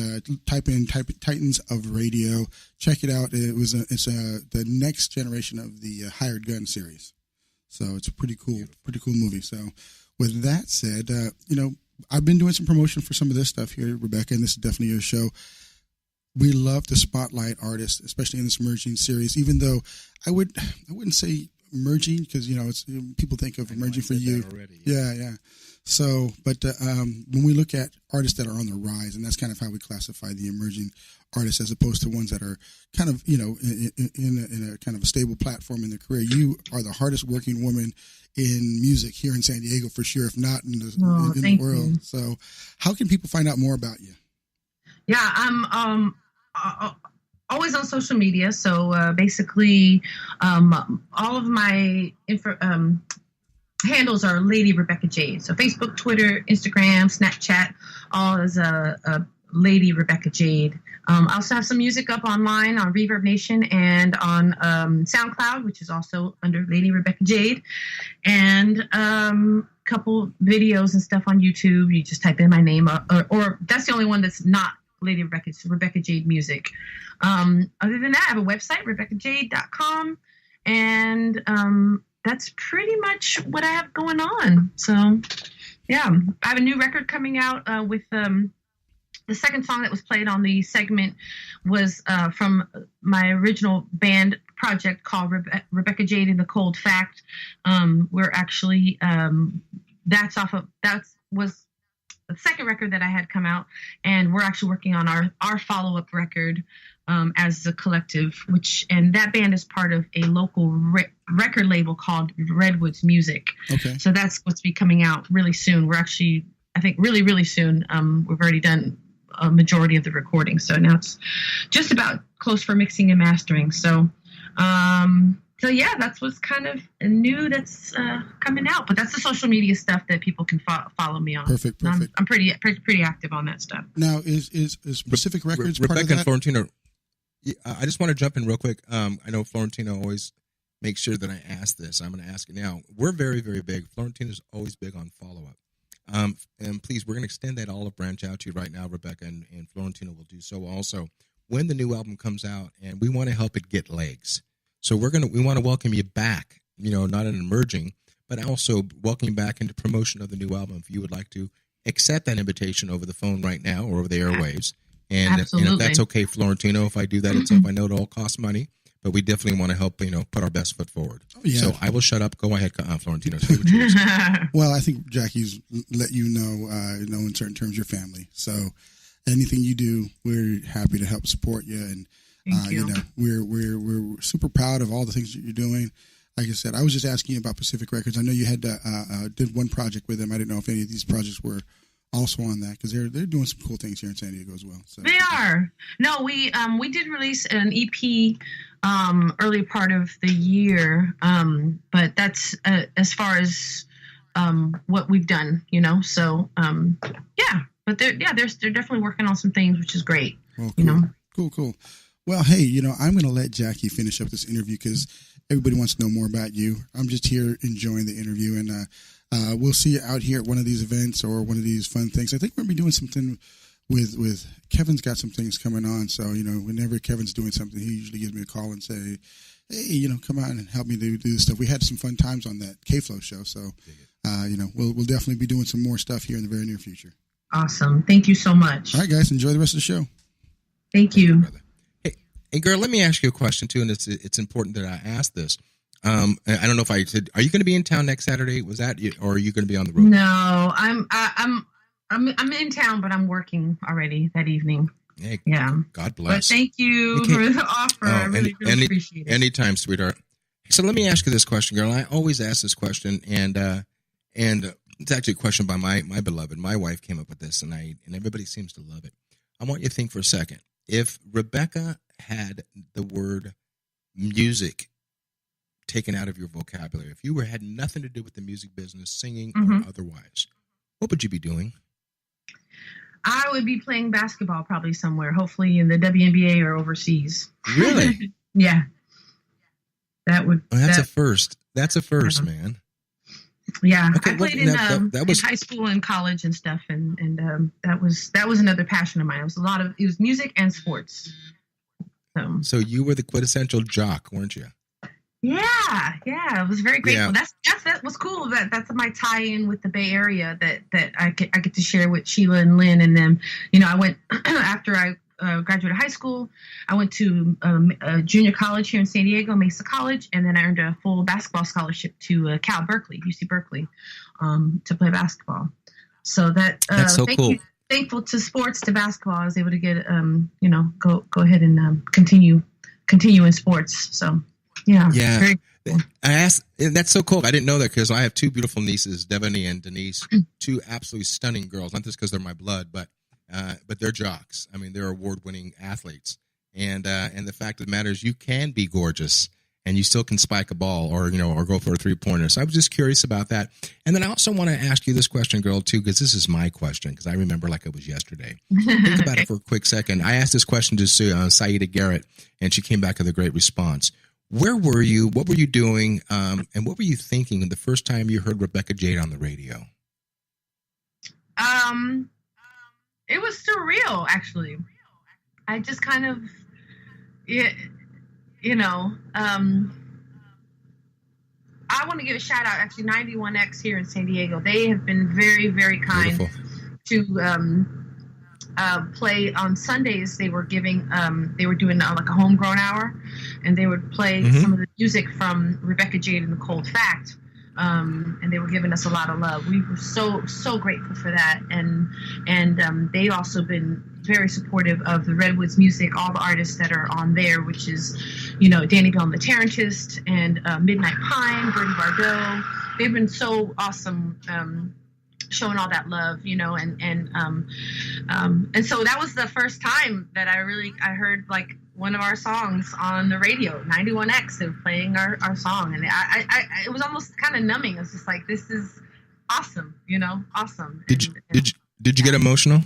[SPEAKER 13] type in Titans of Radio. Check it out. It's the next generation of the Hired Gun series. So it's a pretty cool movie. So with that said, I've been doing some promotion for some of this stuff here, Rebecca, and this is definitely your show. We love to spotlight artists, especially in this emerging series. Even though I wouldn't say emerging because it's people think of emerging for you. Yeah. So, but when we look at artists that are on the rise, and that's kind of how we classify the emerging artists, as opposed to ones that are kind of, in a kind of a stable platform in their career. You are the hardest working woman in music here in San Diego for sure, if not in the world. You. So, how can people find out more about you?
[SPEAKER 4] Yeah, I'm always on social media. So basically, all of my handles are Lady Rebecca Jade. So Facebook, Twitter, Instagram, Snapchat, all is Lady Rebecca Jade. I also have some music up online on Reverb Nation and on SoundCloud, which is also under Lady Rebecca Jade, and couple videos and stuff on YouTube. You just type in my name, or that's the only one that's not Lady Rebecca. It's Rebecca Jade Music. Other than that, I have a website, RebeccaJade.com, and that's pretty much what I have going on. So, yeah, I have a new record coming out with the second song that was played on the segment was from my original band project called Rebecca Jade and the Cold Fact. We're actually that was the second record that I had come out, and we're actually working on our follow-up record as a collective, and that band is part of a local record label called Redwoods Music. Okay. So that's what's be coming out really soon. We're actually, I think, really, really soon. We've already done a majority of the recording, so now it's just about close for mixing and mastering. So, yeah, that's what's kind of new that's coming out. But that's the social media stuff that people can follow me on.
[SPEAKER 13] Perfect.
[SPEAKER 4] I'm pretty active on that stuff.
[SPEAKER 13] Now, is Specific Records part of
[SPEAKER 3] Rebecca
[SPEAKER 13] that?
[SPEAKER 3] and Florentino, I just want to jump in real quick. I know Florentino always makes sure that I ask this. I'm going to ask it now. We're very, very big. Florentino's always big on follow-up. And please, we're going to extend that olive branch out to you right now, Rebecca, and Florentino will do so also when the new album comes out, and we want to help it get legs. So we want to welcome you back, not an emerging, but also welcome you back into promotion of the new album. If you would like to accept that invitation over the phone right now or over the airwaves. And if that's okay, Florentino, if I do that itself, I know it all costs money, but we definitely want to help, put our best foot forward. Oh, yeah. So I will shut up. Go ahead, Florentino.
[SPEAKER 13] Well, I think Jackie's let you know in certain terms, your family. So anything you do, we're happy to help support you. And, we're super proud of all the things that you're doing. Like I said, I was just asking you about Pacific Records. I know you had did one project with them. I didn't know if any of these projects were also on that, because they're doing some cool things here in San Diego as well. So
[SPEAKER 4] they are. No, we did release an EP early part of the year, but that's as far as what we've done, So yeah, but they're definitely working on some things, which is great.
[SPEAKER 13] Well, cool. Cool. Well, hey, I'm going to let Jackie finish up this interview because everybody wants to know more about you. I'm just here enjoying the interview, and we'll see you out here at one of these events or one of these fun things. I think we're going to be doing something with Kevin's got some things coming on. So, whenever Kevin's doing something, he usually gives me a call and say, hey, come out and help me do this stuff. We had some fun times on that K-Flow show. So, we'll definitely be doing some more stuff here in the very near future.
[SPEAKER 4] Awesome. Thank you so much.
[SPEAKER 13] All right, guys. Enjoy the rest of the show.
[SPEAKER 4] Thank you.
[SPEAKER 3] Hey, girl, let me ask you a question, too, and it's important that I ask this. I don't know if I said, are you going to be in town next Saturday? Was that you, or are you going to be on the road?
[SPEAKER 4] No, I'm in town, but I'm working already that evening.
[SPEAKER 3] Hey,
[SPEAKER 4] yeah.
[SPEAKER 3] God bless.
[SPEAKER 4] But thank you for the offer. I really appreciate it.
[SPEAKER 3] Anytime, sweetheart. So let me ask you this question, girl. I always ask this question, and it's actually a question by my beloved. My wife came up with this, and everybody seems to love it. I want you to think for a second. If Rebecca had the word music taken out of your vocabulary, if you had nothing to do with the music business, singing or otherwise, what would you be doing?
[SPEAKER 4] I would be playing basketball probably somewhere, hopefully in the WNBA or overseas.
[SPEAKER 3] Really?
[SPEAKER 4] Yeah. That would.
[SPEAKER 3] Well, that's a first. That's a first, man.
[SPEAKER 4] Yeah,
[SPEAKER 3] okay,
[SPEAKER 4] I played in high school and college and stuff, and that was another passion of mine. It was music and sports.
[SPEAKER 3] So you were the quintessential jock, weren't you?
[SPEAKER 4] Yeah, it was very grateful.
[SPEAKER 3] Yeah.
[SPEAKER 4] That was cool. That's my tie-in with the Bay Area that I get to share with Sheila and Lynn, and then I went after I graduated high school. I went to a junior college here in San Diego, Mesa College, and then I earned a full basketball scholarship to UC Berkeley, to play basketball. So that's so cool. Thankful to sports, to basketball, I was able to get go ahead and continue in sports. So yeah. Very cool.
[SPEAKER 3] I asked. That's so cool. I didn't know that because I have two beautiful nieces, Devaney and Denise, two absolutely stunning girls. Not just because they're my blood, but they're jocks. I mean, they're award-winning athletes, and the fact of the matter is, you can be gorgeous and you still can spike a ball or go for a three-pointer. So I was just curious about that. And then I also want to ask you this question, girl, too, because this is my question, because I remember like it was yesterday. Think about it for a quick second. I asked this question to Saida Garrett, and she came back with a great response. Where were you? What were you doing? And what were you thinking the first time you heard Rebecca Jade on the radio?
[SPEAKER 4] It was surreal, actually. I just kind of, I want to give a shout out, actually, 91X here in San Diego. They have been very, very kind to play on Sundays. They were doing like a homegrown hour, and they would play some of the music from Rebecca Jade and the Cold Fact. And they were giving us a lot of love. We were so grateful for that, and they also been very supportive of the Redwoods music, all the artists that are on there, which is, Danny Bell and the Tarantist, and Midnight Pine, Bertie Bardot. They've been so awesome, showing all that love, and so that was the first time that I heard like one of our songs on the radio, 91X, of playing our song, and I it was almost kind of numbing. It was just like, this is awesome, awesome.
[SPEAKER 3] Did you get emotional?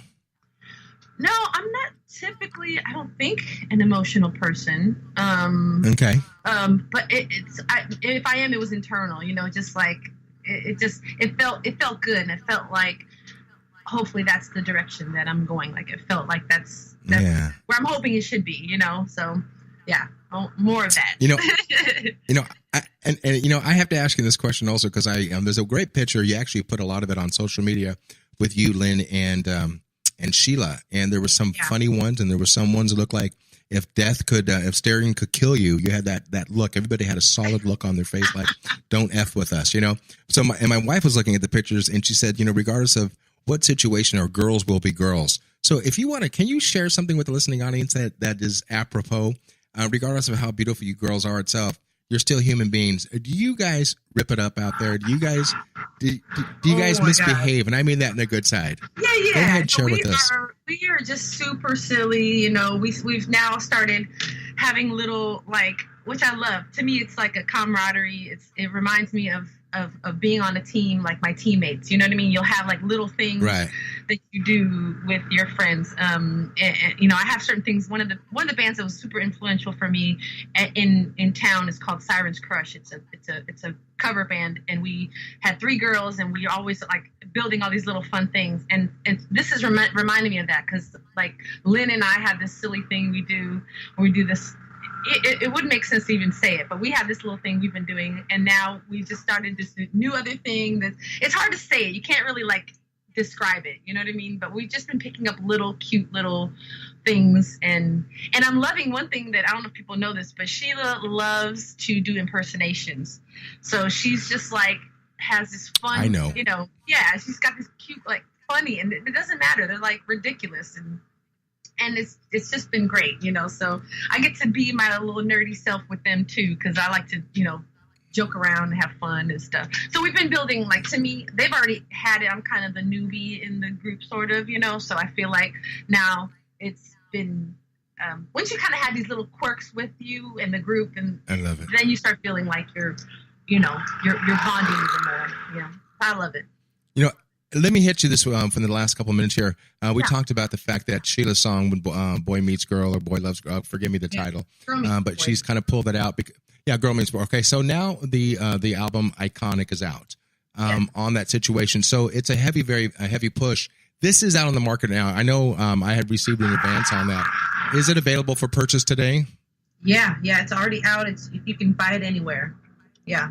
[SPEAKER 4] No, I'm not typically, I don't think, an emotional person.
[SPEAKER 3] Okay.
[SPEAKER 4] But if I am, it was internal, just like it felt good, and it felt like hopefully that's the direction that I'm going. Like, it felt like that's where I'm hoping it should be, So yeah, more of that.
[SPEAKER 3] I have to ask you this question also because there's a great picture. You actually put a lot of it on social media with you, Lynn, and Sheila, and there were some funny ones, and there were some ones that looked like if staring could kill you. You had that look. Everybody had a solid look on their face, like, don't F with us, So my wife was looking at the pictures, and she said, regardless of what situation, or girls will be girls. So if you want to, can you share something with the listening audience that is apropos, regardless of how beautiful you girls are itself? You're still human beings. Do you guys rip it up out there? Do you guys misbehave? God. And I mean that in a good side.
[SPEAKER 4] Yeah.
[SPEAKER 3] Go ahead, share with us.
[SPEAKER 4] We are just super silly. We've now started having little, like, which I love. To me, it's like a camaraderie. It reminds me of being on a team, like my teammates. You know what I mean? You'll have like little things that you do with your friends. And, you know, I have certain things. One of the bands that was super influential for me in town is called Siren's Crush. It's a cover band, and we had 3 girls, and we always like building all these little fun things. And this is reminding me of that, because like Lynn and I have this silly thing we do where we do this. It wouldn't make sense to even say it, but we have this little thing we've been doing, and now we just started this new other thing that it's hard to say it. You can't really like describe it, you know what I mean? But we've just been picking up little cute little things, and I'm loving one thing that I don't know if people know this, but Sheila loves to do impersonations. So she's just like has this fun.
[SPEAKER 3] I know.
[SPEAKER 4] You know, yeah, she's got this cute, like funny, and it doesn't matter. They're like ridiculous and it's just been great, you know. So I get to be my little nerdy self with them too, because I like to, you know, joke around and have fun and stuff. So we've been building, like, to me, they've already had it. I'm kind of the newbie in the group, sort of, you know. So I feel like now it's been once you kind of have these little quirks with you in the group, and
[SPEAKER 3] I love it.
[SPEAKER 4] Then you start feeling like you're bonding even more. Yeah, I love it.
[SPEAKER 3] You know, let me hit you this for the last couple of minutes here. We talked about the fact that Sheila's song, when Boy Meets Girl or Boy Loves Girl, forgive me the title, but she's kind of pulled it out. Girl Meets Boy. Okay, so now the album Iconic is out on that situation. So it's a heavy push. This is out on the market now. I know I had received an advance on that. Is it available for purchase today?
[SPEAKER 4] Yeah, it's already out. You can buy it anywhere. Yeah.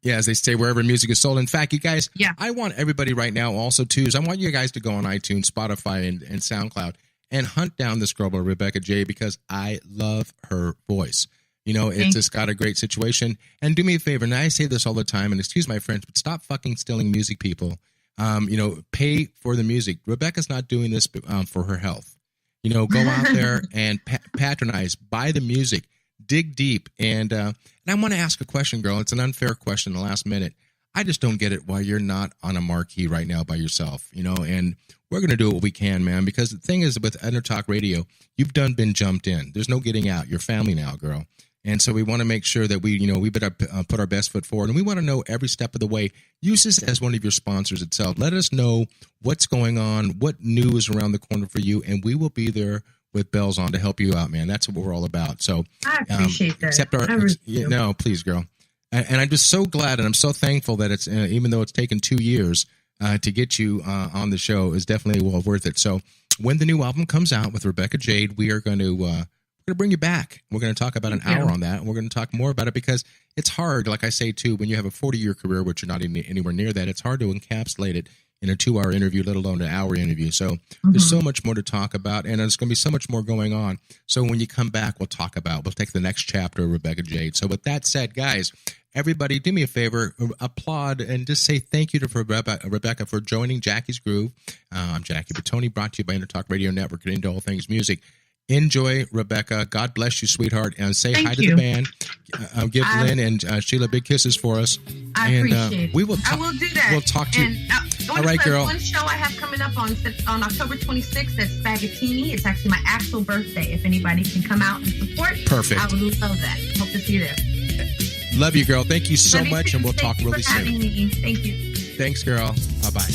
[SPEAKER 3] Yeah, as they say, wherever music is sold. In fact, you guys, I want everybody right now also, too, I want you guys to go on iTunes, Spotify, and SoundCloud and hunt down this girl, Erykah Jade, because I love her voice. You know, it's just got a great situation. And do me a favor, and I say this all the time, and excuse my French, but stop fucking stealing music, people. You know, pay for the music. Rebecca's not doing this for her health. You know, go out there and patronize, buy the music. Dig deep, and I want to ask a question, girl. It's an unfair question in the last minute. I just don't get it why you're not on a marquee right now by yourself, you know, and we're going to do what we can, man, because the thing is with Talk Radio, you've been jumped in. There's no getting out. You're family now, girl. And so we want to make sure that we better put our best foot forward, and we want to know every step of the way. Use this as one of your sponsors itself. Let us know what's going on, what new is around the corner for you, and we will be there with bells on to help you out, man. That's what we're all about. So
[SPEAKER 4] I appreciate that.
[SPEAKER 3] No, please, girl. And I'm just so glad, and I'm so thankful that it's even though it's taken 2 years to get you on the show, is definitely well worth it. So when the new album comes out with Erykah Jade, we are going to bring you back. We're going to talk about an hour on that, and we're going to talk more about it, because it's hard, like I say too, when you have a 40-year career, which you're not anywhere near that, it's hard to encapsulate it in a 2-hour interview, let alone an hour interview. So there's so much more to talk about, and there's going to be so much more going on. So when you come back, we'll take the next chapter of Erykah Jade. So with that said, guys, everybody, do me a favor, applaud, and just say thank you to Rebecca for joining Jackie's Groove. I'm Jackie Bertoni, brought to you by Intertalk Radio Network and Into All Things Music. Enjoy, Rebecca. God bless you, sweetheart. And say hi to the band. Give Lynn and Sheila big kisses for us.
[SPEAKER 4] I appreciate it.
[SPEAKER 3] I will do that. We'll talk to you.
[SPEAKER 4] All right, girl. One show I have coming up on October 26th at Spaghettini. It's actually my actual birthday. If anybody can come out and support,
[SPEAKER 3] perfect.
[SPEAKER 4] I would love that. Hope to see you there.
[SPEAKER 3] Love you, girl. Thank you so much, and we'll talk really soon.
[SPEAKER 4] Thank you for having me. Thank you.
[SPEAKER 3] Thanks, girl. Bye-bye.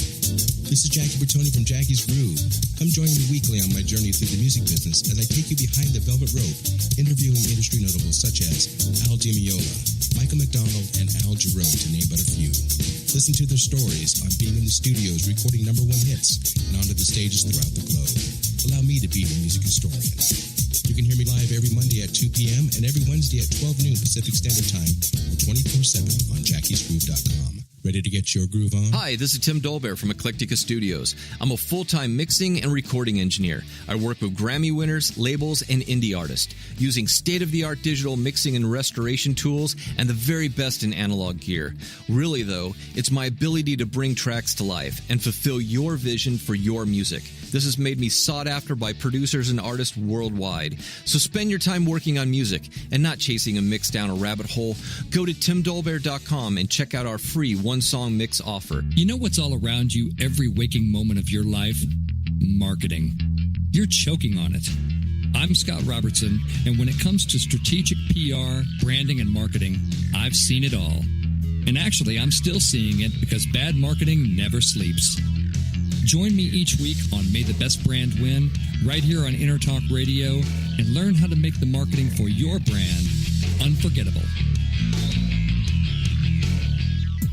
[SPEAKER 12] This is Jackie Bertoni from Jackie's Groove. Come join me weekly on my journey through the music business as I take you behind the velvet rope, interviewing industry notables such as Al Di Meola, Michael McDonald, and Al Jarreau, to name but a few. Listen to their stories on being in the studios recording #1 hits and onto the stages throughout the globe. Allow me to be your music historian. You can hear me live every Monday at 2 p.m. and every Wednesday at 12 noon Pacific Standard Time, or 24/7 on jackiesgroove.com. Ready to get your groove on?
[SPEAKER 10] Hi, this is Tim Dolbear from Eclectica Studios. I'm a full-time mixing and recording engineer. I work with Grammy winners, labels, and indie artists, using state-of-the-art digital mixing and restoration tools and the very best in analog gear. Really, though, it's my ability to bring tracks to life and fulfill your vision for your music. This has made me sought after by producers and artists worldwide. So spend your time working on music and not chasing a mix down a rabbit hole. Go to timdolbear.com and check out our free one-song mix offer.
[SPEAKER 6] You know what's all around you every waking moment of your life? Marketing. You're choking on it. I'm Scott Robertson, and when it comes to strategic PR, branding, and marketing, I've seen it all. And actually, I'm still seeing it because bad marketing never sleeps. Join me each week on May the Best Brand Win, right here on Intertalk Radio, and learn how to make the marketing for your brand unforgettable.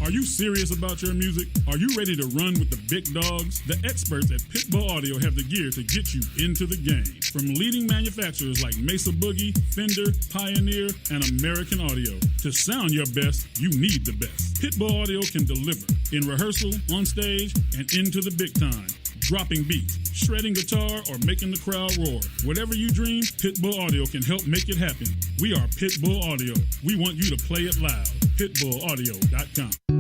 [SPEAKER 5] Are you serious about your music? Are you ready to run with the big dogs? The experts at Pitbull Audio have the gear to get you into the game. From leading manufacturers like Mesa Boogie, Fender, Pioneer, and American Audio. To sound your best, you need the best. Pitbull Audio can deliver in rehearsal, on stage, and into the big time. Dropping beats, shredding guitar, or making the crowd roar. Whatever you dream, Pitbull Audio can help make it happen. We are Pitbull Audio. We want you to play it loud. PitbullAudio.com.